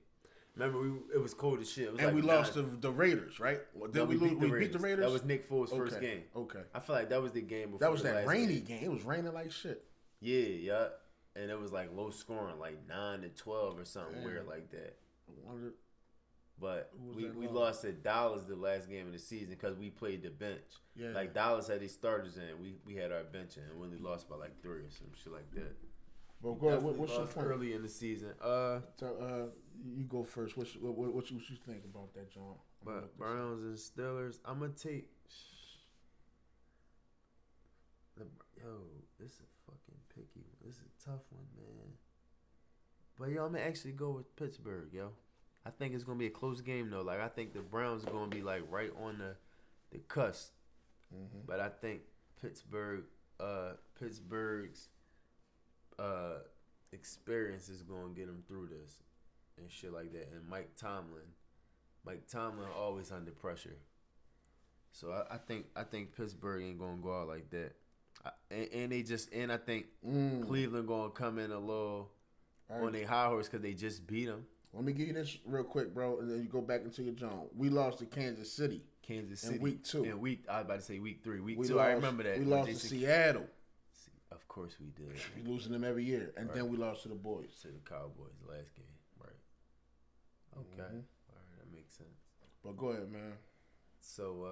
Remember, it was cold as shit. It was and we lost to the Raiders, right? We beat the Raiders. That was Nick Foles' first game. Okay. I feel like that was the game before. That was that rainy game. It was raining like shit. Yeah. And it was like low scoring, like 9-12 or something weird like that. But we lost to Dallas the last game of the season because we played the bench. Yeah. Like Dallas had his starters in, we had our bench in, and we only lost by like 3 or some shit like that. Well, go ahead. What's your point? Early in the season. You go first. What you think about that, John? But Browns and Steelers, I'm gonna take. This is fucking picky. This is a tough one, man. But yo, I'm gonna actually go with Pittsburgh, yo. I think it's gonna be a close game though. Like I think the Browns are gonna be like right on the cusp. Mm-hmm. But I think Pittsburgh's experience is gonna get them through this and shit like that. And Mike Tomlin always under pressure. So I think Pittsburgh ain't gonna go out like that. I think Cleveland gonna come in a little on their high horse because they just beat them. Let me give you this real quick, bro, and then you go back into your John. We lost to Kansas City. In week 2. I was about to say week 3. Week 2, I remember that. We lost to Seattle. Of course we did. We losing them every year. And then we lost to the boys. To the Cowboys last game. Right. Okay. Mm-hmm. All right, that makes sense. But go ahead, man. So,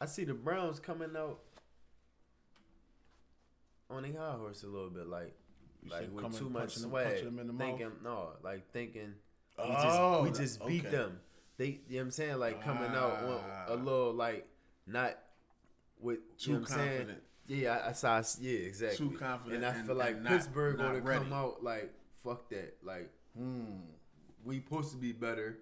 I see the Browns coming out on a high horse a little bit, like with too much swag. Thinking we just beat them. They, you know what I'm saying? Like coming out a little like not with too confident. Yeah, I saw. Yeah, exactly. Too confident, and I feel like Pittsburgh gonna come out like fuck that. Like we supposed to be better,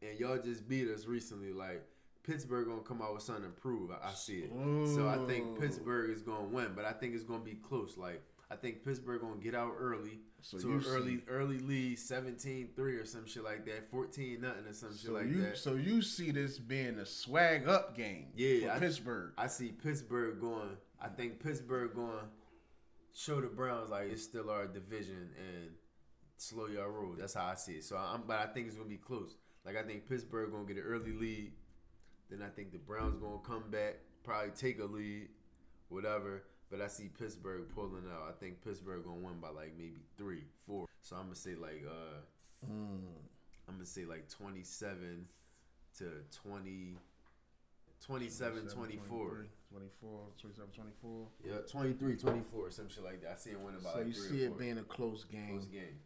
and y'all just beat us recently. Like Pittsburgh gonna come out with something to prove. I see it. So I think Pittsburgh is gonna win, but I think it's gonna be close. Like I think Pittsburgh gonna get out early to an early lead, 17-3 or some shit like that, 14-0 or some shit like that. So you see this being a swag up game for Pittsburgh. I see Pittsburgh going. I think Pittsburgh going show the Browns like it's still our division and slow y'all roll. That's how I see it. But I think it's gonna be close. Like I think Pittsburgh gonna get an early lead. Then I think the Browns gonna come back, probably take a lead, whatever. But I see Pittsburgh pulling out. I think Pittsburgh gonna win by like maybe 3, 4. So I'm gonna say like 27 to 20, 27, 24. 24. Yeah, 23, 24, some shit like that. I see it winning by like 3 or 4. So you see it being a close game. Close game.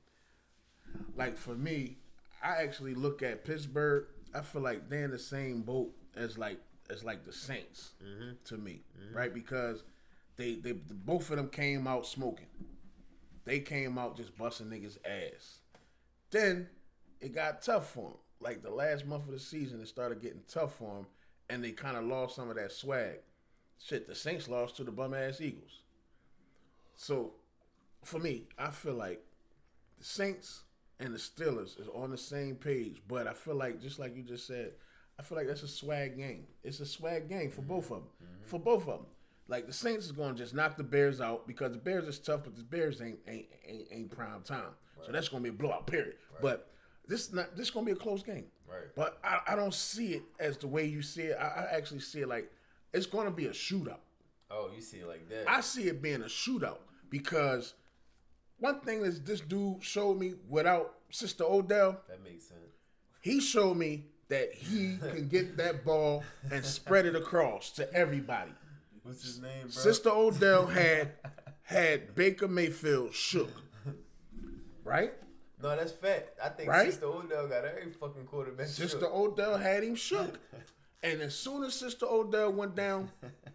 Like for me, I actually look at Pittsburgh. I feel like they're in the same boat as like the Saints to me, right? Because they both of them came out smoking. They came out just busting niggas' ass. Then it got tough for them. Like the last month of the season, it started getting tough for them, and they kind of lost some of that swag. Shit, the Saints lost to the bum ass Eagles. So for me, I feel like the Saints and the Steelers is on the same page, but I feel like, just like you just said, I feel like that's a swag game. It's a swag game for both of them. For both of them. Like the Saints is going to just knock the Bears out because the Bears is tough, but the Bears ain't prime time. Right. So that's going to be a blowout period. Right. But this going to be a close game. Right. But I don't see it as the way you see it. I actually see it like it's going to be a shootout. Oh, you see it like that? I see it being a shootout because one thing is this dude showed me without Sister Odell. That makes sense. He showed me that he can get that ball and spread it across to everybody. What's his name, bro? Sister Odell had Baker Mayfield shook. Right? No, that's fact. I think Sister Odell got every fucking quarterback shook. Sister Odell had him shook. And as soon as Sister Odell went down,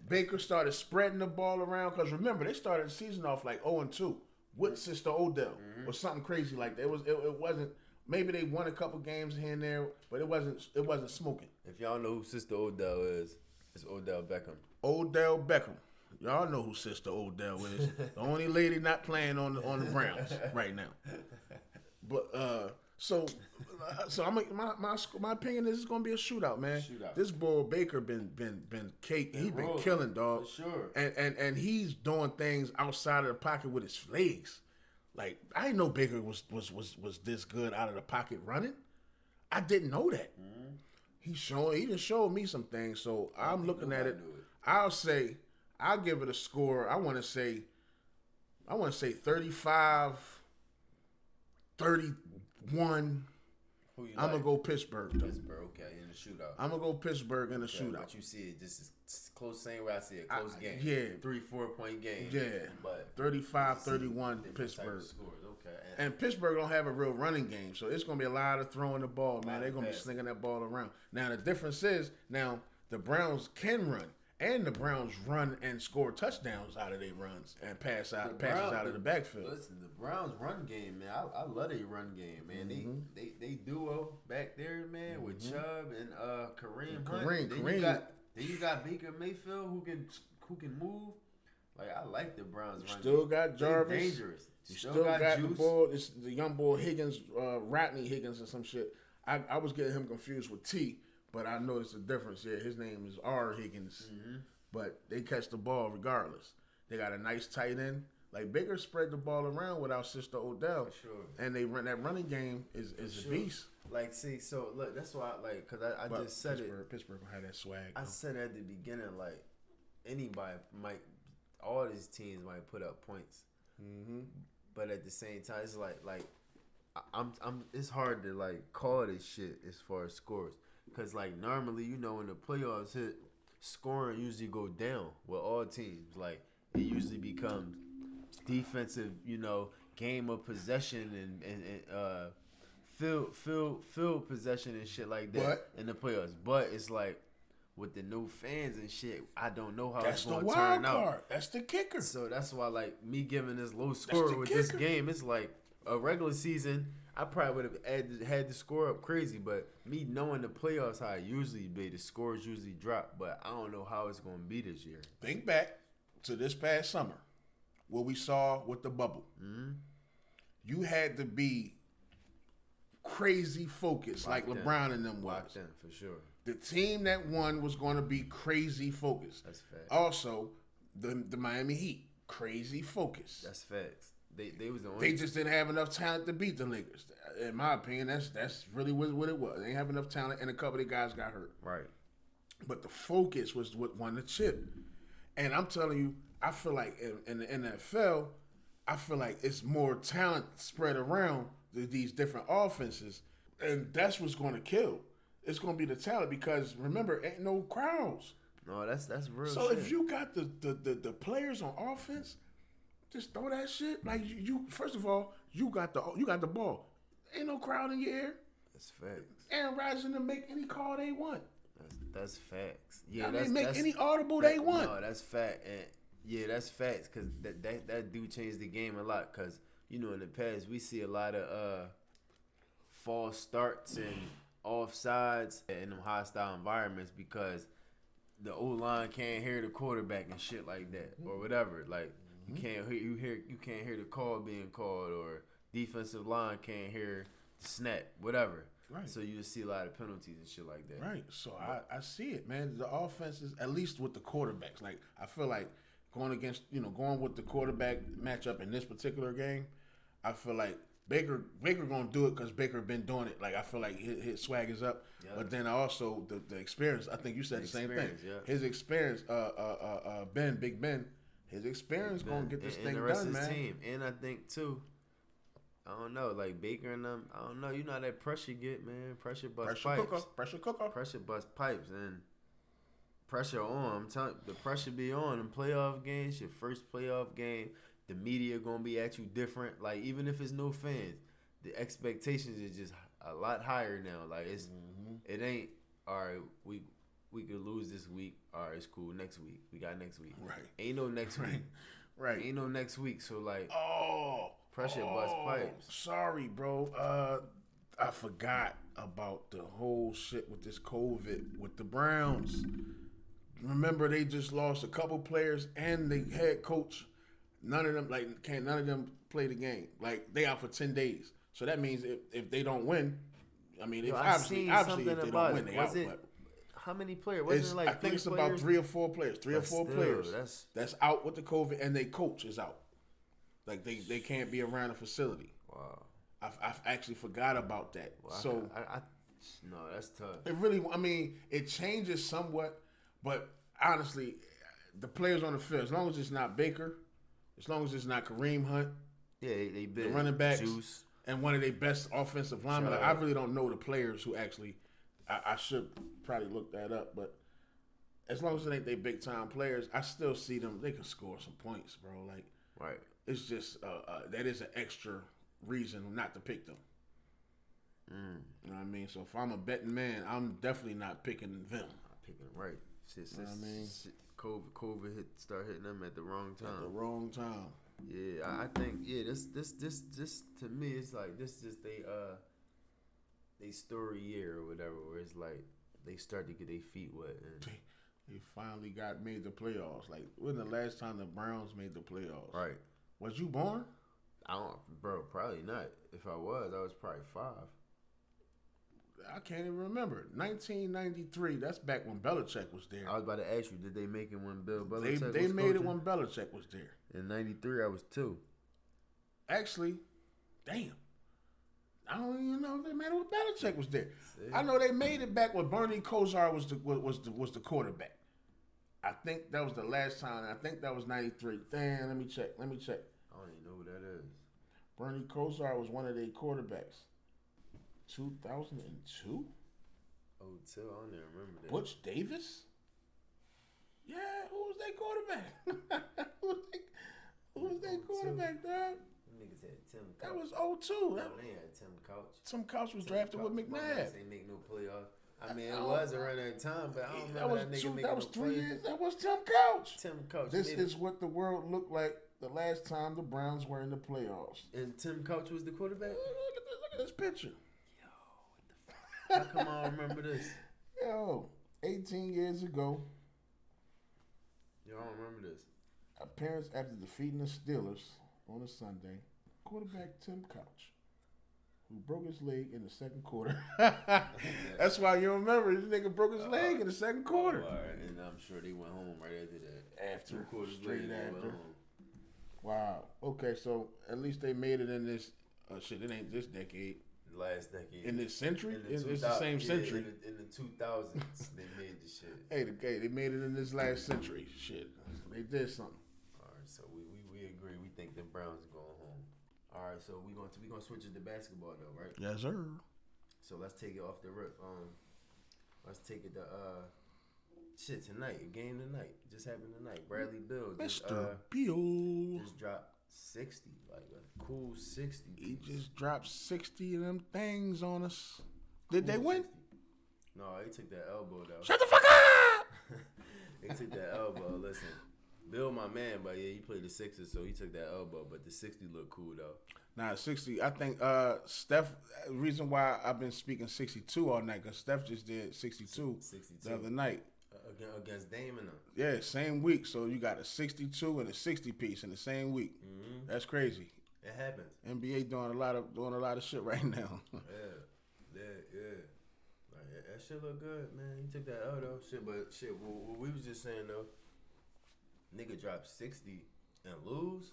Baker started spreading the ball around. Because remember, they started the season off like 0-2 with Sister Odell or something crazy like that. It wasn't. Maybe they won a couple games here and there, but it wasn't smoking. If y'all know who Sister Odell is, it's Odell Beckham. Odell Beckham. Y'all know who Sister Odell is. The only lady not playing on the Browns right now. But so my opinion is it's gonna be a shootout, man. This boy Baker been cake. He been killing, dog. For sure. And he's doing things outside of the pocket with his legs. Like, I didn't know Baker was this good out of the pocket running. I didn't know that. Mm-hmm. He just showed me some things. So I'm looking at it. I'll give it a score. I want to say 35, 31. I'm going to go Pittsburgh. Pittsburgh, okay, in the shootout. I'm going to go Pittsburgh in the shootout. But you see it just close, same way I see it, close game. Yeah. 3-4 point game. Yeah. But 35-31 Pittsburgh. Scores. Okay. And Pittsburgh don't have a real running game, so it's going to be a lot of throwing the ball, man. They're going to be slinging that ball around. Now, the difference is, the Browns can run. And the Browns run and score touchdowns out of their runs and passes out of the backfield. Listen, the Browns run game, man. I love their run game, man. Mm-hmm. They duo back there, man, with Chubb and Kareem Hunt. Then you got Baker Mayfield who can move. Like, I like the Browns run still game. Got Jarvis. They're dangerous. You still got the boy. It's the young boy Higgins, Rodney Higgins or some shit. I was getting him confused with T. But I noticed the difference here. His name is R. Higgins. Mm-hmm. But they catch the ball regardless. They got a nice tight end. Like, Baker spread the ball around without Sister Odell. For sure. And that running game is a beast. Like, see, so, look, that's why, like, because I just said Pittsburgh had that swag. I said at the beginning, like, all these teams might put up points. Mm-hmm. But at the same time, it's like it's hard to, like, call this shit as far as scores. Because, like, normally, when the playoffs hit, scoring usually go down with all teams. Like, it usually becomes defensive, game of possession and field possession and shit like that in the playoffs. But it's like, with the new fans and shit, I don't know how it's going to turn out. That's the kicker. So that's why, like, me giving this low score with this game, it's like a regular season, I probably would have had the score up crazy, but me knowing the playoffs how it usually be, the scores usually drop, but I don't know how it's going to be this year. Think back to this past summer, what we saw with the bubble. Mm-hmm. You had to be crazy focused like LeBron and them was. Locked in, for sure. The team that won was going to be crazy focused. That's facts. Also, the Miami Heat, crazy focused. That's facts. They was the only. They just didn't have enough talent to beat the Lakers. In my opinion, that's really what it was. They didn't have enough talent, and a couple of the guys got hurt. Right. But the focus was what won the chip. And I'm telling you, I feel like in the NFL, I feel like it's more talent spread around these different offenses, and that's what's going to kill. It's going to be the talent because remember, ain't no crowds. No, that's real. So shit. if you got the players on offense. Just throw that shit. Like you first of all, you got the ball. Ain't no crowd in your ear. That's facts. Aaron Rodgers to make any call they want. That's facts. Yeah, they make any audible they want. No, that's fact. And yeah, that's facts because that do change the game a lot. Because in the past we see a lot of false starts and offsides in them hostile environments because the O-line can't hear the quarterback and shit like that or whatever. Like. You can't hear the call being called, or defensive line can't hear the snap, whatever. Right. So you see a lot of penalties and shit like that. Right. So I see it, man. The offenses, at least with the quarterbacks, like I feel like going with the quarterback matchup in this particular game, I feel like Baker gonna do it because Baker been doing it. Like I feel like his swag is up, but then also the experience. I think you said the same thing. Yeah. His experience, Big Ben. His experience gonna get this thing the rest done, of his man. team. And I think too, I don't know, like Baker and them. I don't know. You know how that pressure get, man. Pressure bust pipes. Pressure cooker. Pressure bust pipes and pressure on. I'm telling the pressure be on in playoff games. Your first playoff game, the media gonna be at you different. Like even if it's no fans, the expectations is just a lot higher now. Like it ain't all right. we could lose this week. All right, it's cool. Next week, we got next week. Right. Ain't no next week. Right. Ain't no next week. So like, Oh, pressure bust pipes. Sorry, bro. I forgot about the whole shit with this COVID with the Browns. Remember, they just lost a couple players and the head coach. None of them none of them play the game. Like they out for 10 days. So that means if they don't win, I mean, if obviously if they don't win, they out. But how many players? Wasn't it like I think it's players? about 3 or 4 players. Three or four players that's out with the COVID, and their coach is out. Like they can't be around the facility. Wow. I've actually forgot about that. Well, so no, that's tough. it really, I mean, it changes somewhat, but honestly, the players on the field, as long as it's not Baker, as long as it's not Kareem Hunt, Yeah, they big. the running backs, Juice. and one of their best offensive linemen. Like, I really don't know the players who actually. I should probably look that up, but as long as it ain't they big time players, I still see them. They can score some points, bro. Like, Right. it's just that is an extra reason not to pick them. You know what I mean? So if I'm a betting man, I'm definitely not picking them. I'm picking them right. Shit, You know what I mean? COVID start hitting them at the wrong time. At the wrong time. Yeah, I think this to me it's like this is they story year or whatever, where it's like they start to get their feet wet and They finally made the playoffs. Like, when the last time the Browns made the playoffs? right. Was you born? Probably not. If I was probably 5. I can't even remember. 1993. That's back when Belichick was there. I was about to ask you, did they make it when Bill Belichick They was made it coaching? when Belichick was there. In '93, I was 2. Actually, damn. I don't even know if they made it when Belichick was there. See? I know they made it back when Bernie Kosar was the quarterback. I think that was the last time. I think that was '93. Damn, let me check. I don't even know who that is. Bernie Kosar was one of their quarterbacks. 2002? Oh, I don't even remember that. Butch Davis? Yeah, who was their quarterback? who was their quarterback, dog? Niggas had Tim Couch. That was 02. No, they had Tim Couch. Tim Couch was drafted with McNabb. They make no playoff. I mean, it was around that time, but I don't remember that nigga making That was no 3 playoff. years. That was Tim Couch. Tim Couch. This is what the world looked like the last time the Browns were in the playoffs. And Tim Couch was the quarterback? Look at this picture. How come I don't remember this? Yo, 18 years ago, Yo, I don't remember this. appearance after defeating the Steelers on a Sunday, quarterback Tim Couch, who broke his leg in the second quarter. That's why you remember this nigga broke his leg in the second quarter. All right, and I'm sure they went home right after that. After, 2 quarters straight later, they went after. home. Wow. Okay, so at least they made it in this. Shit, it ain't this decade. Last decade. In this century? In the It's the same century. In the 2000s, they made the shit. Hey, they made it in this last century. Shit, they did something. All right, so we agree. We think the Browns are going home. All right, so we gonna switch it to basketball though, right? Yes, sir. So let's take it off the rip. Let's take it to shit tonight. A game tonight just happened tonight. Bradley Beal Mr. Beal. just dropped 60, like a cool 60. He piece. just dropped 60 of them things on us. Did they Cool win? 60. No, he took that elbow though. Shut the fuck up! He took that elbow. Listen, Bill, my man, but yeah, he played the Sixers, so he took that elbow. But the 60 looked cool though. Nah, 60. I think Steph. Reason why I've been speaking 62 all night because Steph just did 62 the other night. Against Dame and them. Yeah, same week. So you got a 62 and a 60 piece in the same week. Mm-hmm. That's crazy. It happens. NBA doing a lot of shit right now. Yeah. Like, that shit look good, man. He took that L though. Shit, what we was just saying though. Nigga dropped 60 and lose.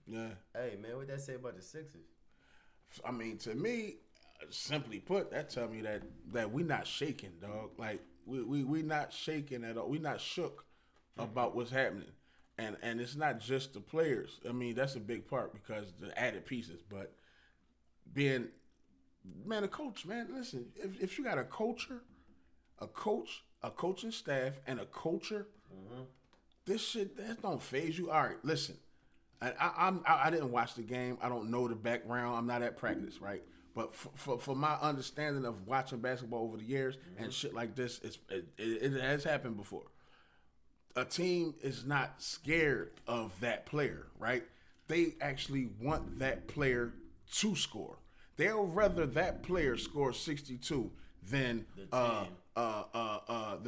Yeah. Hey man, what that say about the Sixers? I mean, to me, simply put, that tell me that we not shaking, dog. Like we not shaking at all. We not shook about what's happening, and it's not just the players. I mean, that's a big part because the added pieces. But being, man, a coach, man. Listen, if you got a coach, a coaching staff, and a coacher, this shit that don't phase you. All right, listen. I didn't watch the game. I don't know the background. I'm not at practice, right? But for my understanding of watching basketball over the years and shit like this, it has happened before. A team is not scared of that player, right? They actually want that player to score. They'll rather that player score 62 than the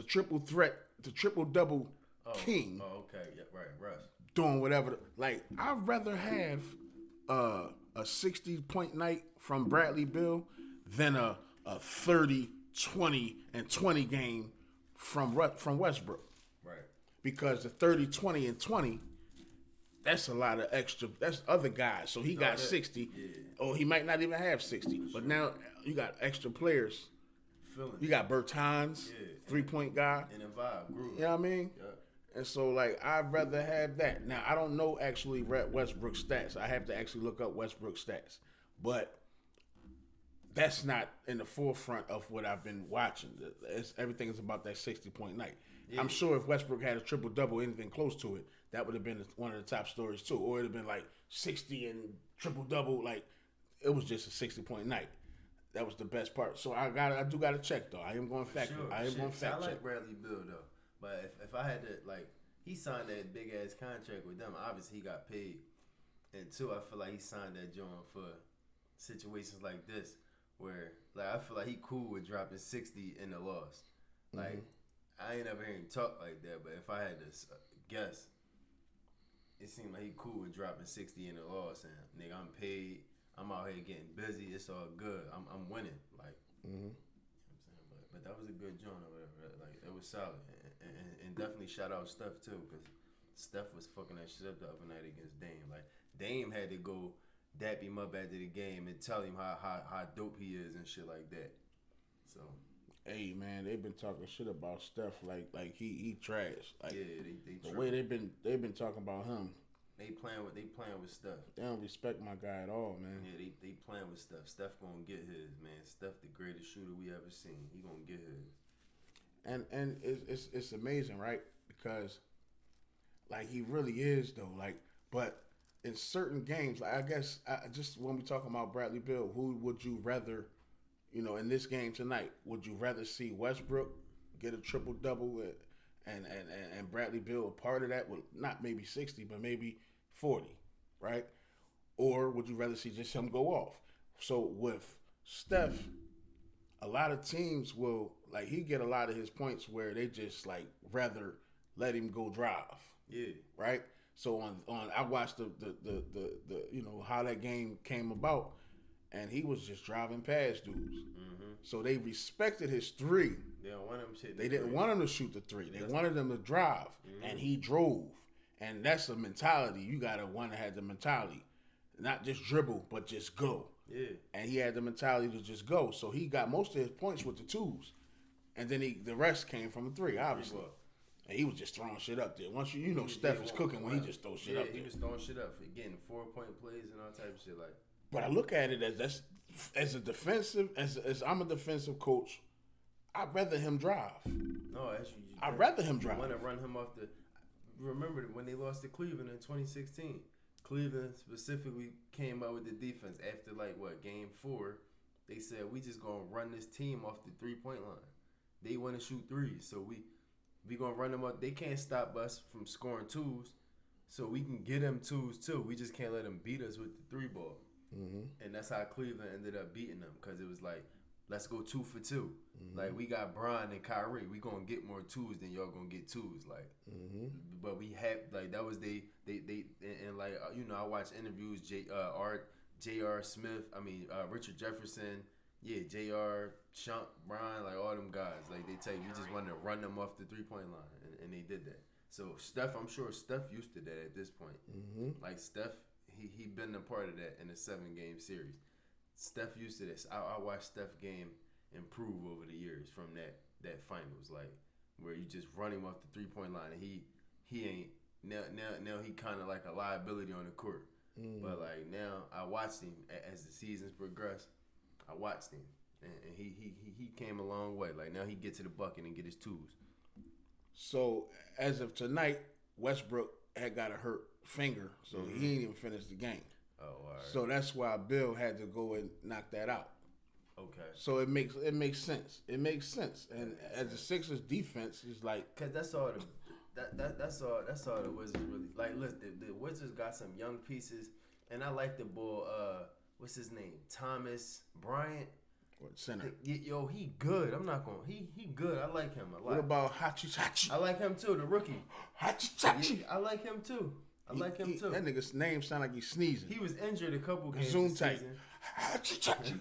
triple threat, the triple double king. Oh, okay, yeah, right, Russ. Doing whatever. Like, I'd rather have a 60-point night from Bradley Beal than a 30, 20, and 20 game from Westbrook. Right. Because the 30, 20, and 20, that's a lot of extra. That's other guys. So he got 60. Yeah. Or he might not even have 60. But now you got extra players. You got Bertans, 3-point guy. And a vibe, groove. You know what I mean? Yeah. And so, like, I'd rather have that. Now, I don't know actually Westbrook stats. I have to actually look up Westbrook stats. But that's not in the forefront of what I've been watching. Everything is about that 60-point night. Yeah. I'm sure if Westbrook had a triple-double, anything close to it, that would have been one of the top stories, too. Or it would have been, like, 60 and triple-double. Like, it was just a 60-point night. That was the best part. So I do got to check, though. I am going to fact check. I like Bradley Beal, though. But if I had to, like, he signed that big ass contract with them. Obviously, he got paid, and two, I feel like he signed that joint for situations like this, where like I feel like he cool with dropping 60 in the loss. Like I ain't ever heard him talk like that, but if I had to guess, it seemed like he cool with dropping 60 in the loss. And nigga, I'm paid. I'm out here getting busy. It's all good. I'm winning. Like, you know what I'm saying? But that was a good joint over there. Like it was solid. And definitely shout out Steph too, because Steph was fucking that shit up the other night against Dame. Like Dame had to go dap him up after the game and tell him how dope he is and shit like that. So, hey man, they've been talking shit about Steph like he trash. Like, yeah, they the way they've been talking about him. They playing with Steph. They don't respect my guy at all, man. Yeah, they playing with Steph. Steph gonna get his, man. Steph the greatest shooter we ever seen. He gonna get his. And it's amazing, right? Because like he really is though. Like, but in certain games, like I guess just when we talking about Bradley Beal, who would you rather, in this game tonight? Would you rather see Westbrook get a triple double and Bradley Beal a part of that with not maybe 60, but maybe 40, right? Or would you rather see just him go off? So with Steph, a lot of teams will, like, he get a lot of his points where they just, like, rather let him go drive. Yeah. Right? So on I watched the how that game came about, and he was just driving past dudes. So they respected his three. They don't want him to. They didn't want him to shoot the three. They wanted him to drive, and he drove. And that's a mentality. You gotta want to have the mentality, not just dribble, but just go. Yeah. And he had the mentality to just go. So he got most of his points with the twos, and then the rest came from the three, obviously. And he was just throwing shit up there. Once Steph is cooking when he just throws shit up there. He was throwing shit up for getting 4-point plays and all type of shit like. But I look at it as a defensive, as I'm a defensive coach, I'd rather him drive. No, I'd rather him drive. I want to run him off the. Remember when they lost to Cleveland in 2016? Cleveland specifically came out with the defense after game 4. They said we just gonna run this team off the 3-point line. They want to shoot threes, so we gonna run them up. They can't stop us from scoring twos, so we can get them twos too. We just can't let them beat us with the 3-ball. And that's how Cleveland ended up beating them, because it was like, let's go 2 for 2. Like, we got Bron and Kyrie. We gonna get more twos than y'all gonna get twos. Like, but we had that was they I watched interviews. J.R. Smith. Richard Jefferson. Yeah, J.R. Shump, Bron, like all them guys. Like they tell you, we just wanted to run them off the 3-point line, and they did that. So Steph, I'm sure Steph used to that at this point. Like Steph. He been a part of that in a 7-game series. Steph used to this. I watched Steph game improve over the years from that finals, like where you just run him off the 3-point line, and he ain't now he kind of like a liability on the court. But like now I watched him as the seasons progressed. I watched him, and he came a long way. Like now he get to the bucket and get his twos. So as of tonight, Westbrook had got a hurt finger, so he ain't even finished the game. Oh, all right. So that's why Bill had to go and knock that out. Okay. So it makes sense. It makes sense. And as the Sixers defense is like, cause that's all that's all the Wizards really like. Look, the Wizards got some young pieces, and I like the boy. What's his name? Thomas Bryant. what center? Yo, he good. I'm not gonna. He good. I like him a lot. What about Hachi? I like him too. The rookie. Hachi. I like him too. I like him too. That nigga's name sound like he's sneezing. He was injured a couple games Zoom this tight. season. Hachi.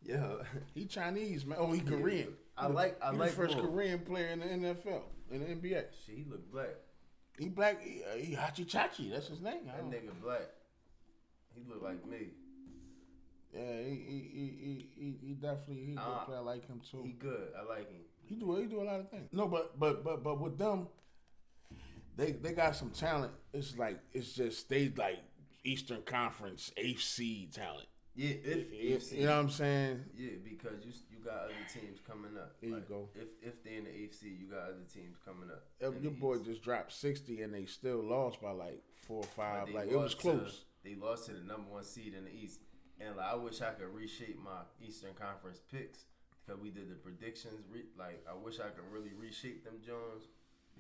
Yeah. He Chinese, man. Oh, he Korean. I like the first Bull. Korean player in the NFL, in the NBA. Shit, he look black. He black. He Hachi. That's his name. That nigga black. He look like me. Yeah, he definitely he good player. I like him too. He good. I like him. He do a lot of things. No, but with them, they got some talent. It's just they like Eastern Conference 8th seed talent. Yeah, if you know what I'm saying. Yeah, because you got other teams coming up. There you go. If they're in the 8th seed, you got other teams coming up. Your boy just dropped 60 and they still lost by like 4 or 5. Like it was close. They lost to the number 1 seed in the East, and like I wish I could reshape my Eastern Conference picks because we did the predictions. Like I wish I could really reshape them Jones.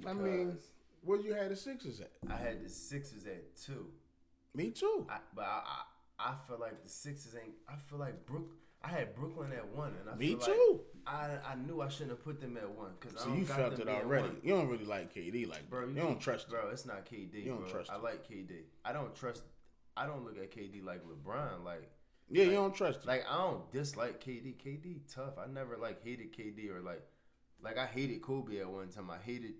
I mean, where you had the Sixers at? I had the Sixers at 2. Me too. I feel like the Sixers ain't. I feel like I had Brooklyn at 1, and I Me feel too. Like I knew I shouldn't have put them at 1 because So you felt it already. You don't really like KD, like bro. You don't trust him. Bro, it's not KD. You don't bro. trust him. I like KD. I don't trust. I don't look at KD like LeBron. Like yeah, you don't trust him. Like I don't dislike KD. KD tough. I never like hated KD or like I hated Kobe at one time. I hated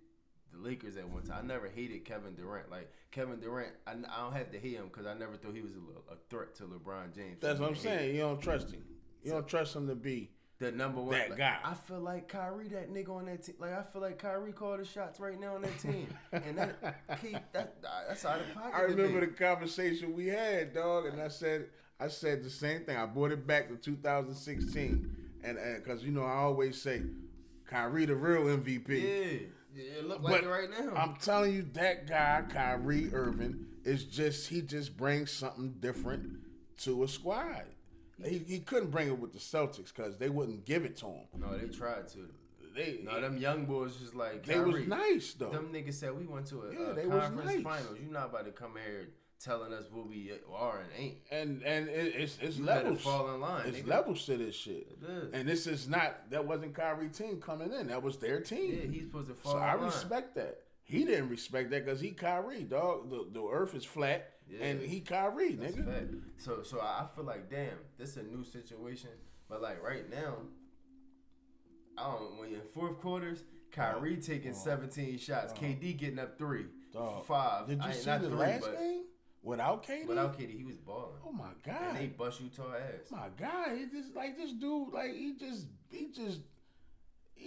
the Lakers at one time. I never hated Kevin Durant. Like Kevin Durant, I don't have to hate him because I never thought he was a threat to LeBron James. That's what I'm saying. You don't trust him. You don't trust him to be the number one. That guy. I feel like Kyrie, that nigga on that team. Like I feel like Kyrie called the shots right now on that team, and that's out of pocket. I remember the conversation we had, dog, and I said the same thing. I brought it back to 2016, and because you know I always say Kyrie the real MVP. Yeah. It look like it right now. I'm telling you, that guy, Kyrie Irving, he just brings something different to a squad. He couldn't bring it with the Celtics because they wouldn't give it to him. No, they tried to. Them young boys just like they Kyrie. was nice though. Them niggas said we went to a they was conference nice. finals. You not about to come here telling us what we are and ain't. And it's you levels. better fall in line. It's nigga. levels to this shit. It is. And this is not. That wasn't Kyrie's team coming in. That was their team. Yeah, he's supposed to fall. So in I line. respect that. He didn't respect that because he Kyrie, dog. The earth is flat, and he Kyrie, That's nigga. fact. So I feel like, damn, this is a new situation. But like right now, when in fourth quarters, Kyrie taking 17 shots, KD getting up 3, 5. Did you see the last game without KD? Without KD, he was balling. Oh my god! And they bust Utah ass. My god, he just like this dude. Like he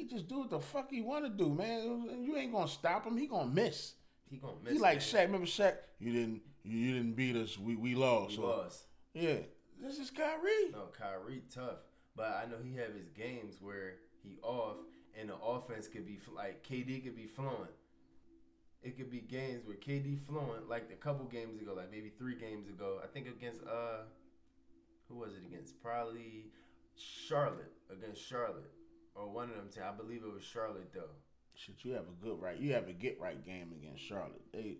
just do what the fuck he want to do, man. You ain't gonna stop him. He gonna miss. He gonna miss. He like Shaq. Remember Shaq? You didn't beat us. We lost. We lost. Yeah, this is Kyrie. No, Kyrie tough. But I know he have his games where he off and the offense could be like KD could be flowing. It could be games where KD flowing, like a couple games ago, like maybe 3 games ago. I think against who was it against? Probably Charlotte, against Charlotte, or one of them teams. I believe it was Charlotte though. Shit, you have a good right. You have a get right game against Charlotte. They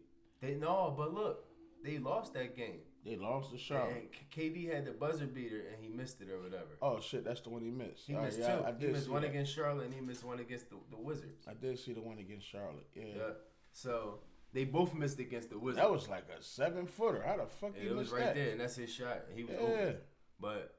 no, but look, they lost that game. They lost to Charlotte. And KD had the buzzer beater and he missed it or whatever. Oh shit, that's the one he missed. He missed 2. He missed one against Charlotte and he missed one against the Wizards. I did see the one against Charlotte. Yeah. So they both missed against the Wizards. That was like a 7-footer. How the fuck he missed that? It was right there, and that's his shot. He was open. But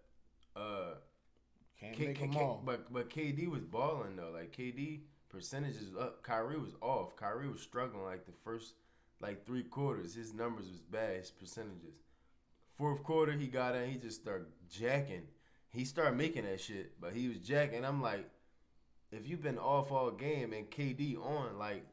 can't make them all. But KD was balling though. Like KD percentages up. Kyrie was off. Kyrie was struggling like the first 3 quarters. His numbers was bad. His percentages. Fourth quarter, he got in. He just started jacking. He started making that shit, but he was jacking. I'm like, if you've been off all game and KD on, like,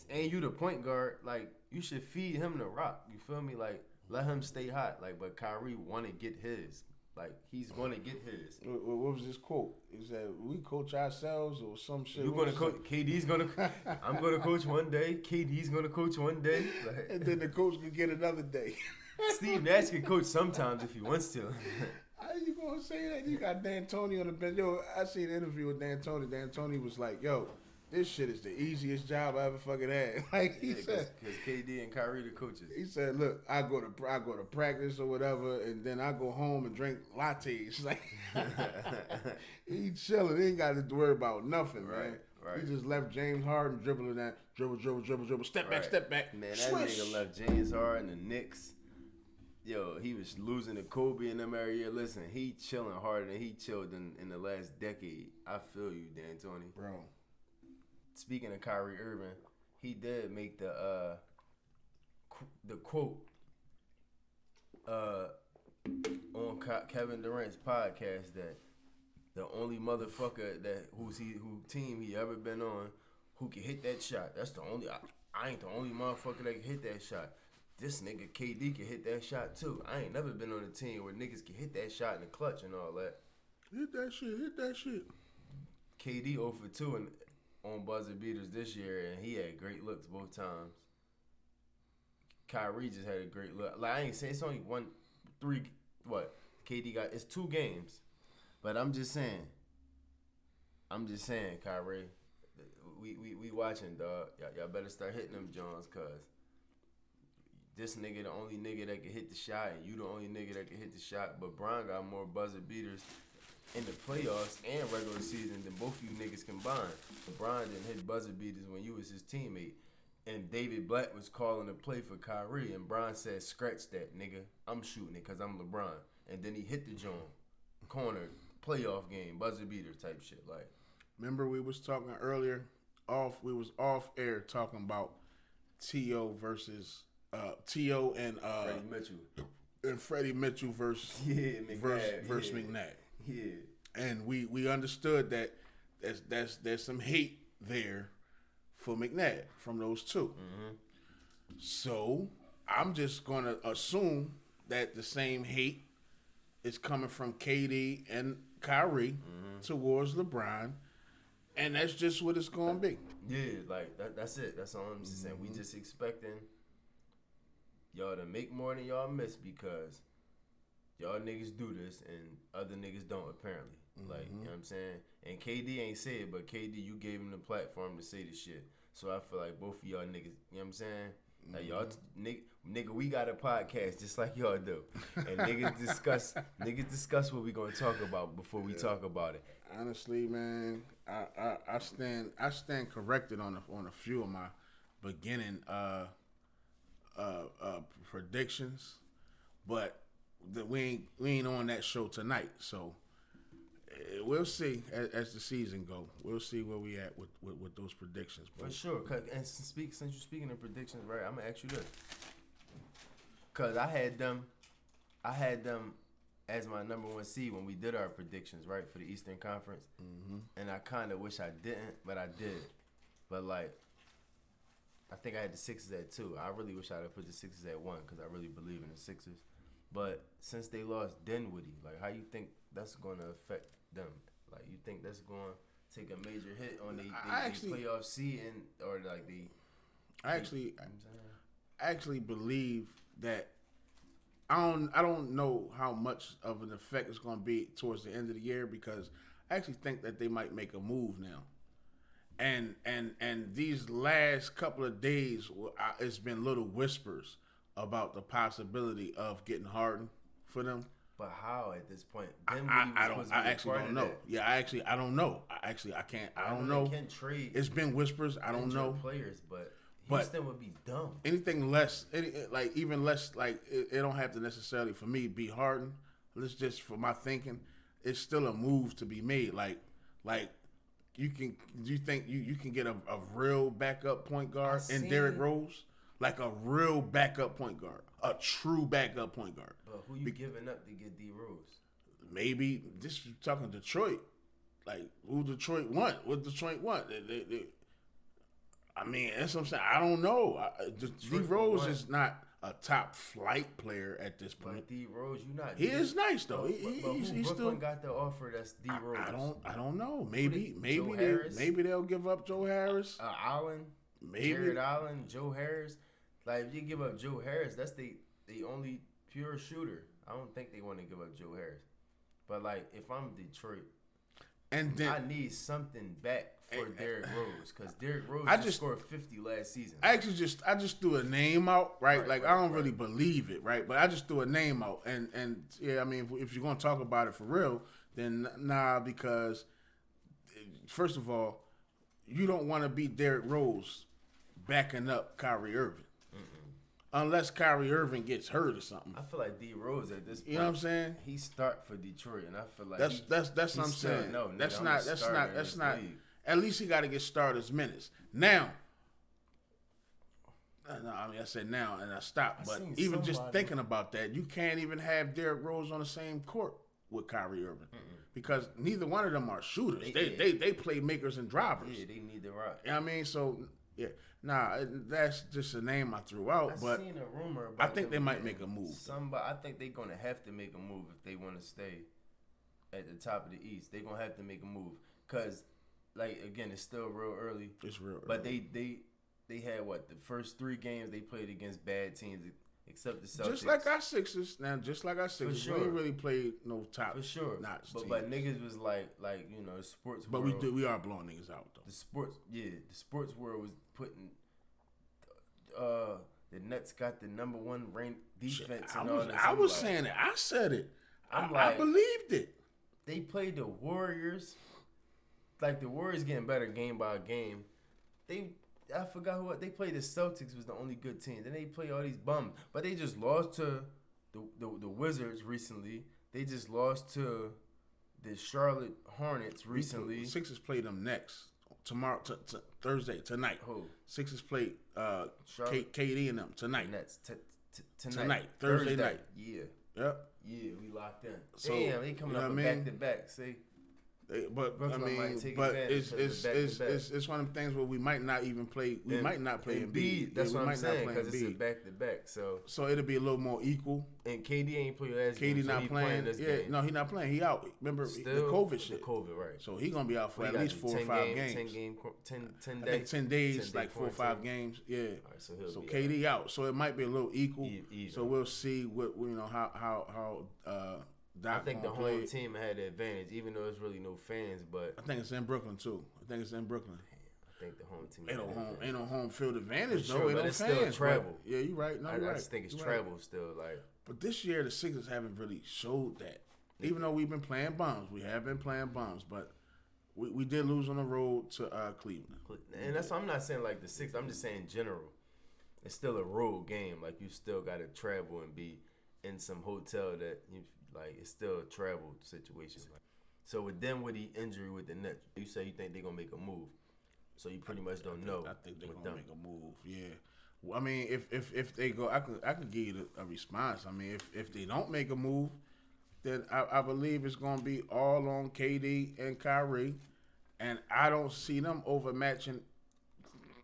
and you the point guard, like, you should feed him the rock. You feel me? Like, let him stay hot. Like, but Kyrie want to get his. Like, he's going to get his. What was this quote? He said, we coach ourselves or some shit. You're going to coach. KD's going to. I'm going to coach one day. KD's going to coach one day. Like, and then the coach could get another day. Steve Nash can coach sometimes if he wants to. How you gonna say that? You got D'Antoni on the bench. Yo, I seen an interview with D'Antoni. D'Antoni was like, "Yo, this shit is the easiest job I ever fucking had." Like he said, because KD and Kyrie the coaches. he said, "Look, I go to practice or whatever, and then I go home and drink lattes." Like he chilling. He ain't got to worry about nothing, man. Right. He just left James Harden dribbling that dribble, step back. Man, that swish. nigga left James Harden, the Knicks. Yo, he was losing to Kobe in them every year. Listen, he chilling harder than he chilled in the last decade. I feel you, D'Antoni. Bro. Speaking of Kyrie Irving, he did make the quote on Kevin Durant's podcast that the only motherfucker who team he ever been on who can hit that shot. That's the only I ain't the only motherfucker that can hit that shot. This nigga KD can hit that shot too. I ain't never been on a team where niggas can hit that shot in the clutch and all that. Hit that shit. KD 0 for 2 on buzzer beaters this year, and he had great looks both times. Kyrie just had a great look. Like I ain't saying it's only 3. What KD got? It's 2 games, but I'm just saying, Kyrie, we watching, dog. Y'all better start hitting them Jones, cause this nigga the only nigga that can hit the shot, and you the only nigga that can hit the shot. But Bron got more buzzer beaters in the playoffs and regular season than both you niggas combined. LeBron didn't hit buzzer beaters when you was his teammate. And David Black was calling a play for Kyrie, and Bron said, "Scratch that, nigga. I'm shooting it because I'm LeBron." And then he hit the joint, corner, playoff game, buzzer beater type shit. Like, remember we was talking earlier, we was off air talking about T.O. versus T.O. and Freddie Mitchell versus McNabb. Yeah. And we understood that there's some hate there for McNabb from those two. Mm-hmm. So I'm just gonna assume that the same hate is coming from KD and Kyrie towards LeBron, and that's just what it's gonna be. Yeah, like that's it. That's all I'm just saying. We just expecting y'all to make more than y'all miss because y'all niggas do this and other niggas don't apparently. Like, you know what I'm saying? And KD ain't say it, but KD, you gave him the platform to say the shit. So I feel like both of y'all niggas, you know what I'm saying? Like y'all, nigga, we got a podcast just like y'all do, and niggas discuss what we gonna talk about before we talk about it. Honestly, man, I stand corrected on a few of my beginning predictions, but we ain't on that show tonight, so we'll see as the season go. We'll see where we at with those predictions. For sure. And since you're speaking of predictions, right? I'm gonna ask you this, cause I had them as my number 1 seed when we did our predictions, right, for the Eastern Conference. And I kind of wish I didn't, but I did. But like, I think I had the Sixers at 2. I really wish I'd have put the Sixers at 1 because I really believe in the Sixers. But since they lost Dinwiddie, like, how you think that's going to affect them? Like, you think that's going to take a major hit on the playoff seeding or like the? I actually believe that I don't know how much of an effect it's going to be towards the end of the year because I actually think that they might make a move now. And these last couple of days, it's been little whispers about the possibility of getting Harden for them. But how at this point? I actually don't know. Yeah, I don't know. I can't. I don't know. They can trade. It's been whispers. I don't know Players, but Houston would be dumb. Anything less, even less, it don't have to necessarily for me be Harden. Let's just for my thinking, it's still a move to be made. Like you think you can get a real backup point guard in Derrick Rose? Like a real backup point guard, a true backup point guard. But who you giving up to get D Rose? Maybe this is talking Detroit. Like who Detroit want? What Detroit want? I mean, that's what I'm saying. I don't know. D Rose is not a top flight player at this point. But D Rose, He is nice though. He's Brooklyn still got the offer. That's D Rose. I don't know. Maybe they'll give up Joe Harris. Jared Allen, Joe Harris. Like if you give up Joe Harris, that's the only pure shooter. I don't think they want to give up Joe Harris. But like, if I'm Detroit, and then I need something back for Derrick Rose, because Derrick Rose just scored 50 last season. I just threw a name out, right? I don't really believe it, right? But I just threw a name out, and yeah, I mean, if you're gonna talk about it for real, then nah, because first of all, you don't want to be Derrick Rose backing up Kyrie Irving. Unless Kyrie Irving gets hurt or something. I feel like D Rose at this point. You know what I'm saying? He start for Detroit, and I feel like that's what I'm saying. No, that's not. League. At least he got to get starters minutes. Now, no, I mean I said now and I stopped. But even just thinking about that, you can't even have Derrick Rose on the same court with Kyrie Irving because neither one of them are shooters. They play makers and drivers. Yeah, they need the rock. You know what I mean? So yeah. Nah, that's just a name I threw out. But seen a rumor about I think they might make a move. I think they're gonna have to make a move if they want to stay at the top of the East. They're gonna have to make a move because, like, again, it's still real early. It's real but early. they had the first 3 games they played against bad teams except the Celtics. Just like our Sixers. Now, just like our Sixers, sure. we ain't really played no top. For sure. But niggas was like the sports. But world, we are blowing niggas out though. The sports world was putting. The Nets got the number 1 ranked defense. I was saying it. I said it. I believed it. They played the Warriors. Like the Warriors getting better game by game. I forgot who they played. The Celtics was the only good team. Then they play all these bums, but they just lost to the Wizards recently. They just lost to the Charlotte Hornets recently. Sixers play them next tomorrow, Thursday tonight. Who? Sixers play KD and them tonight. Nets tonight, Thursday night. Yeah. Yep. Yeah, we locked in. So, damn, they coming up back to back. See. But Brooklyn I mean, it's one of them things where we might not even play. We might not play Embiid. That's what I'm saying because it's a back to back. So it'll be a little more equal. And KD ain't playing last game. KD not playing. Game. No, he not playing. He out. Remember the COVID shit. The COVID, right? So he gonna be out for at least 4 or 5 games. 10 days. I think 10 days, like 4 or 5 games. Yeah. All right, so KD out. So it might be a little equal. So we'll see what how. I think the home team had the advantage, even though it's really no fans. But I think it's in Brooklyn too. I think it's in Brooklyn. I think the home team ain't no home field advantage though. Sure, but it's still travel. Yeah, you're right. No, I just think it's travel still. Like, but this year the Sixers haven't really showed that. Even though we've been playing bums, we have been playing bums, but we did lose on the road to Cleveland. And that's I'm not saying like the Sixers. I'm just saying in general, it's still a road game. Like you still got to travel and be in some hotel that you. Like, it's still a travel situation. So with them, with the injury with the Nets, you say you think they're going to make a move. So you pretty much don't know. I think they're going to make a move, yeah. Well, I mean, if they go, I could give you a response. I mean, if they don't make a move, then I believe it's going to be all on KD and Kyrie. And I don't see them overmatching.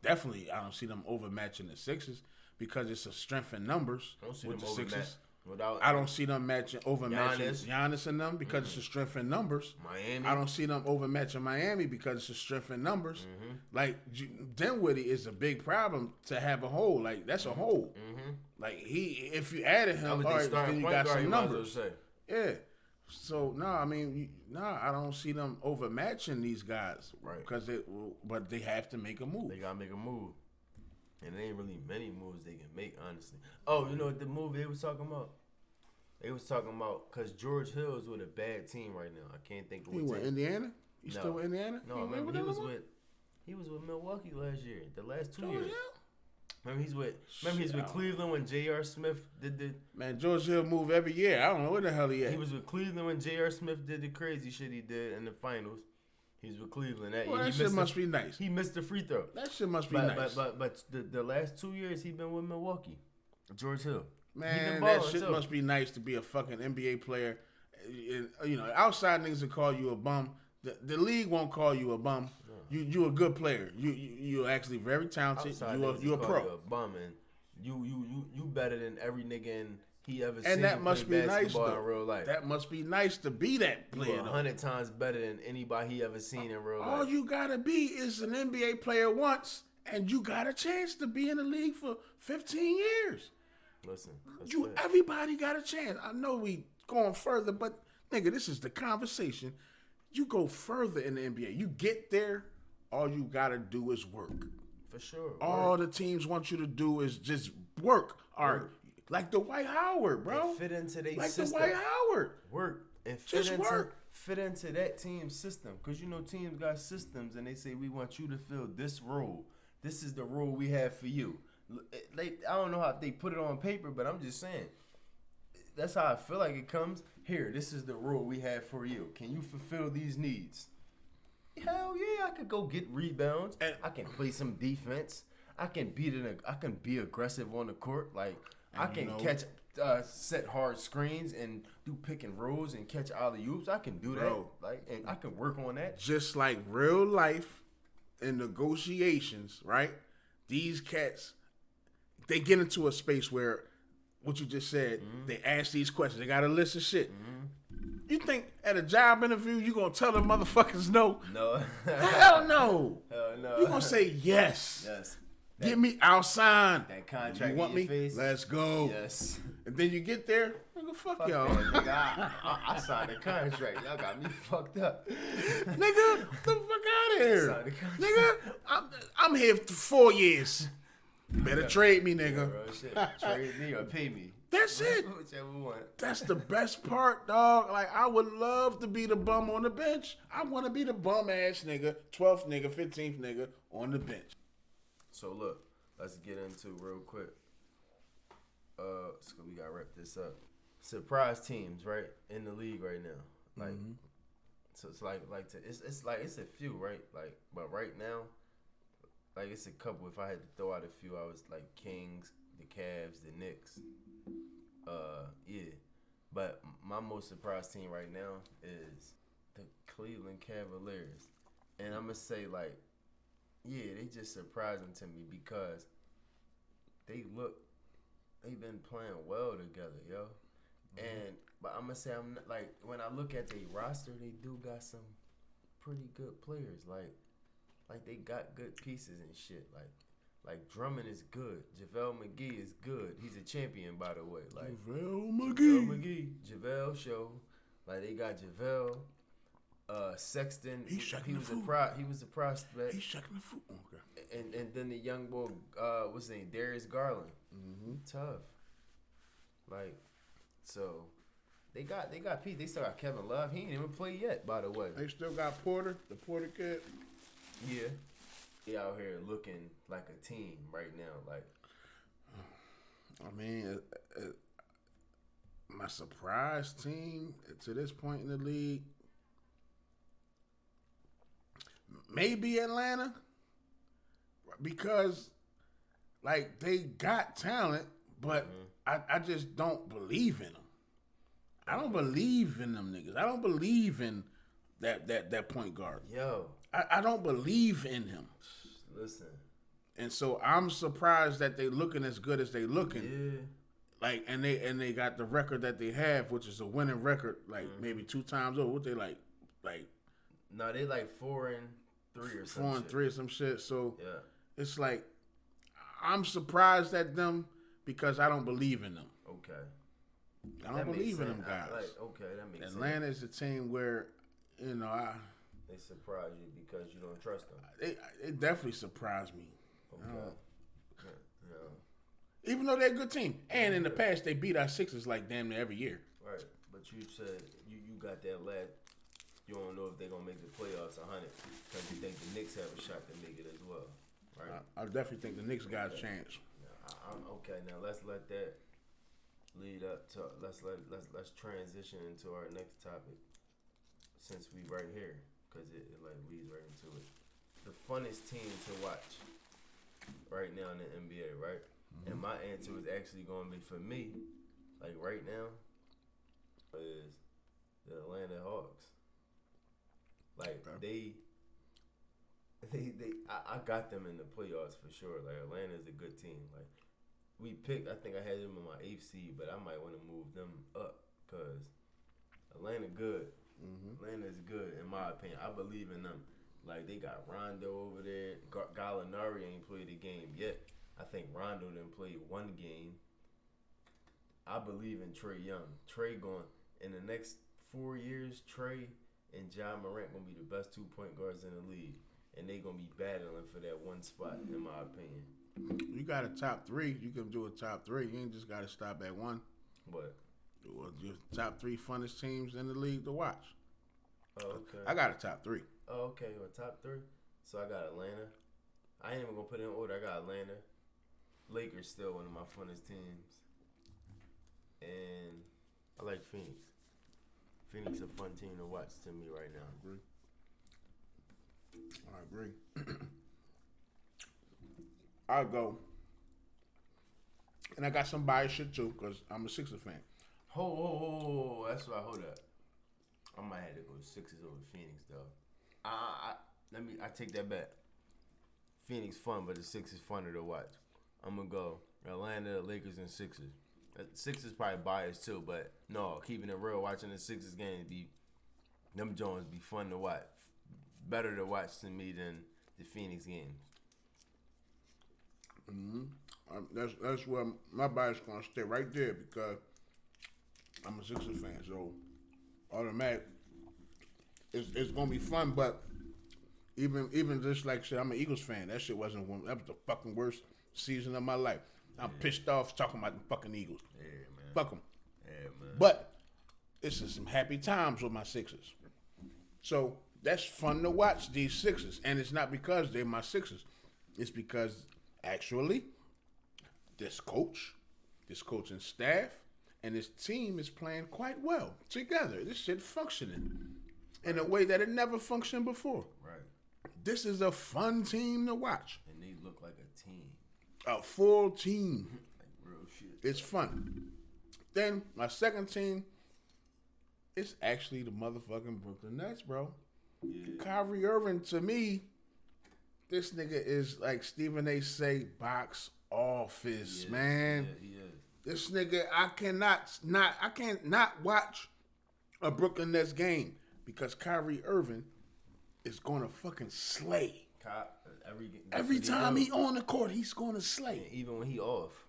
Definitely, I don't see them overmatching the Sixers because it's a strength in numbers with the Sixers. I don't see them overmatching Giannis and them because it's a strength in numbers. Miami. I don't see them overmatching Miami because it's a strength in numbers. Like Dinwiddie is a big problem to have a hole. Like that's a hole. Like if you added him, all right, then you got some numbers. Yeah. So I mean, I don't see them overmatching these guys, right? But they have to make a move. They gotta make a move. And there ain't really many moves they can make, honestly. Oh, you know what the move they was talking about? They was talking about because George Hill is with a bad team right now. I can't think of what team. Indiana? You still with Indiana? No, remember he was with Milwaukee last year. The last 2 years. Remember he's with Cleveland when J.R. Smith did the George Hill move every year. I don't know where the hell he at. He was with Cleveland when J.R. Smith did the crazy shit he did in the finals. He's with Cleveland that year. That shit must be nice. He missed the free throw. That shit must be nice. But the last 2 years he been with Milwaukee. George Hill. Man, that shit must be nice to be a fucking NBA player. You know, outside niggas will call you a bum. The league won't call you a bum. You a good player. You're actually very talented. You a pro. You a bum and you better than every nigga in he ever seen. And that must be nice in real life. That must be nice to be that player. You're 100 times better than anybody he ever seen in real life. All you gotta be is an NBA player once, and you got a chance to be in the league for 15 years. Listen, Everybody got a chance. I know we going further, but nigga, this is the conversation. You go further in the NBA. You get there, all you gotta do is work. For sure. All the teams want you to do is just work. All right. Like Dwight Howard, bro. And fit into their like system. Dwight Howard. Work. And fit into that team system. Because, you know, teams got systems and they say, we want you to fill this role. This is the role we have for you. I don't know how they put it on paper, but I'm just saying. That's how I feel like it comes. Here, this is the role we have for you. Can you fulfill these needs? Hell yeah, I could go get rebounds. And I can play some defense. I can be aggressive on the court. Like I can catch set hard screens and do pick and rolls and catch alley-oops. I can do that. Like, and I can work on that. Just like real life in negotiations, right? These cats, they get into a space where what you just said, they ask these questions. They got a list of shit. You think at a job interview you gonna tell them motherfuckers no? No. Hell no. Hell no. You gonna say yes. Yes. Get me, I'll sign. That contract you want in me? your face? Let's go. Yes. And then you get there, nigga, fuck y'all. That, nigga, I signed a contract. Y'all got me fucked up. Nigga, get the fuck out of here. Signed a contract. Nigga, I'm here for 4 years. Better trade me, nigga. Yeah, bro, shit. Trade me or pay me. That's it. Whichever one. That's the best part, dog. Like, I would love to be the bum on the bench. I want to be the bum ass nigga, 12th nigga, 15th nigga on the bench. So look, let's get into real quick. So we gotta wrap this up. Surprise teams, right, in the league right now. Like, so it's it's a few, right? Like, but right now, like it's a couple. If I had to throw out a few, I was like Kings, the Cavs, the Knicks. Yeah. But my most surprised team right now is the Cleveland Cavaliers. And I'm going to say, like, yeah, they just surprising to me because they've been playing well together, yo. But I'm going to say, I'm not, like, when I look at their roster, they do got some pretty good players. Like they got good pieces and shit. Like Drummond is good. JaVale McGee is good. He's a champion, by the way. Like JaVale show. Like they got JaVale. Sexton. He was a prospect. He's checking the foot. Okay. And then the young boy, what's his name? Darius Garland. Tough. Like, so they got Pete. They still got Kevin Love. He ain't even played yet, by the way. They still got Porter, the Porter kid. Yeah. They out here looking like a team right now. Like, I mean, my surprise team to this point in the league, maybe Atlanta, because like they got talent, but I just don't believe in them. I don't believe in them niggas. I don't believe in that point guard. Yo, I don't believe in him. Listen. And so I'm surprised that they looking as good as they looking. Yeah. Like and they got the record that they have, which is a winning record, like maybe 2 times over. What they like? No, they like 4-3 or something. 4-3 or some shit. So yeah, it's like I'm surprised at them because I don't believe in them. Okay. I don't believe in them guys. That makes Atlanta sense. is a team where, you know, they surprise you because you don't trust them. It definitely surprised me. Okay. Even though they're a good team. And in the past, they beat our Sixers like damn near every year. Right. But you said you got that last. You don't know if they're going to make the playoffs 100 because you think the Knicks have a shot to make it as well. Right? I definitely think the Knicks got a chance. Okay, now let's let that lead up to let's transition into our next topic since we right here because it like leads right into it. The funnest team to watch right now in the NBA, right? And my answer is actually going to be for me, like right now, is the Atlanta Hawks. Like I got them in the playoffs for sure. Like Atlanta's a good team. Like I think I had them in my 8th seed, but I might want to move them up because Atlanta good. Atlanta's good in my opinion. I believe in them. Like they got Rondo over there. Gallinari ain't played a game yet. I think Rondo didn't play one game. I believe in Trae Young. Trae going in the next 4 years. Trae and John Morant gonna be the best 2-point guards in the league, and they gonna be battling for that one spot, in my opinion. You got a top 3. You can do a top 3. You ain't just got to stop at 1. But Your top 3 funnest teams in the league to watch. oh, okay. I got a top 3. Oh, okay. Well, top 3. So I got Atlanta. I ain't even gonna put it in order. I got Atlanta. Lakers still one of my funnest teams, and I like Phoenix. Phoenix a fun team to watch to me right now. I agree. I'll go. And I got some bias shit too, because I'm a Sixers fan. Oh, that's why. Hold up. I might have to go Sixers over Phoenix though. I take that back. Phoenix fun, but the Sixers funner to watch. I'm gonna go Atlanta, Lakers, and Sixers. Sixers probably biased too, but no, keeping it real, watching the Sixers game them Jones be fun to watch. Better to watch to me than the Phoenix games. That's where my bias is gonna stay right there, because I'm a Sixers fan, so automatic. It's gonna be fun, but even just like shit, I'm an Eagles fan. That shit wasn't one. That was the fucking worst season of my life. I'm pissed off talking about the fucking Eagles. Yeah, man. Fuck them. Yeah, man. But this is some happy times with my Sixers. So that's fun to watch, these Sixers. And it's not because they're my Sixers. It's because actually this coaching staff, and this team is playing quite well together. This shit functioning in a way that it never functioned before. Right. This is a fun team to watch. And they look like a team. A full team. Like real shit. It's fun. Then my second team is actually the motherfucking Brooklyn Nets, bro. Yeah. Kyrie Irving, to me, this nigga is like Stephen A. say, box office, man. Yeah, he is. This nigga, I can't not watch a Brooklyn Nets game because Kyrie Irving is gonna fucking slay. Every time he on the court, he's gonna slay. And even when he off,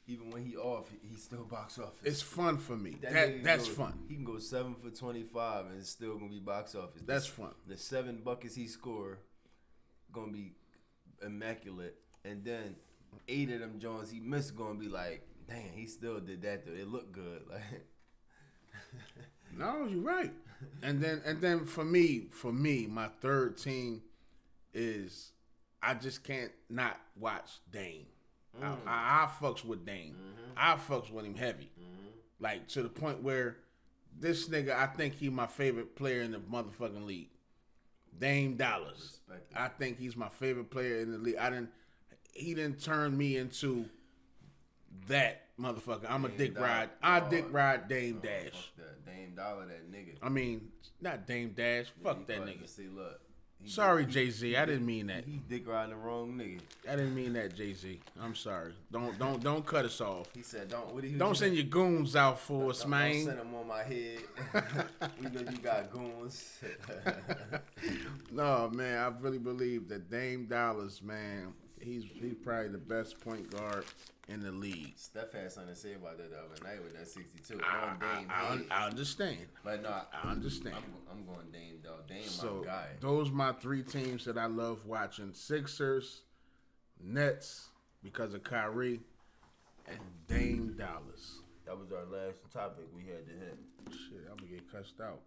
he still box office. It's fun for me. That's fun. He can go 7 for 25 and it's still gonna be box office. That's fun. The 7 buckets he score gonna be immaculate, and then 8 of them Jones he missed gonna be like, damn, he still did that though. It looked good. Like, no, you're right. And then for me, my third team is I just can't not watch Dame. I fucks with Dame. I fucks with him heavy. Like to the point where this nigga, I think he my favorite player in the motherfucking league. Dame Dollars. I think he's my favorite player in the league. He didn't turn me into that motherfucker. I'm a dick ride. I dick ride Dame Dash. Fuck that. Dame Dollar, that nigga. I mean, not Dame Dash. Fuck that nigga. See, look. Sorry, Jay-Z. I didn't mean that. He dick riding the wrong nigga. I didn't mean that, Jay-Z. I'm sorry. Don't cut us off. He said, don't send your goons out for us, man. Don't send them on my head. We know you got goons. No, man. I really believe that Dame Dollars, man, he's probably the best point guard in the league. Steph had something to say about that the other night with that 62. I understand. But no, I understand. I'm going Dame, though. Dame, So my guy. those my 3 teams that I love watching: Sixers, Nets because of Kyrie, and Dame Dollars. That was our last topic we had to hit. Shit, I'm gonna get cussed out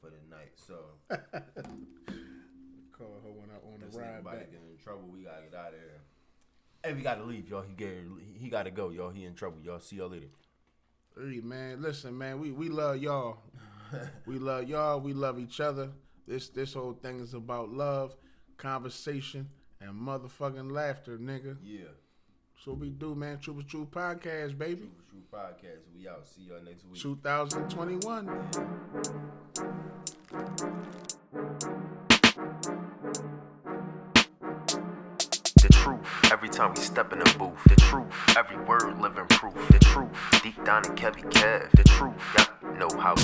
for the night. So call her when I on the if ride anybody back. get in trouble, we gotta get out of here. Hey, we gotta leave, y'all. He gotta go, y'all. He in trouble, y'all. See y'all later. Hey, man, listen, man, we love y'all. We love y'all. We love each other. This whole thing is about love, conversation, and motherfucking laughter, nigga. Yeah. So we do, man. True for True Podcast, baby. True Podcast. We out. See y'all next week. 2021. The truth, every time we step in the booth. The truth, every word living proof. The truth, deep down in Kevy Kev. The truth, y'all know how we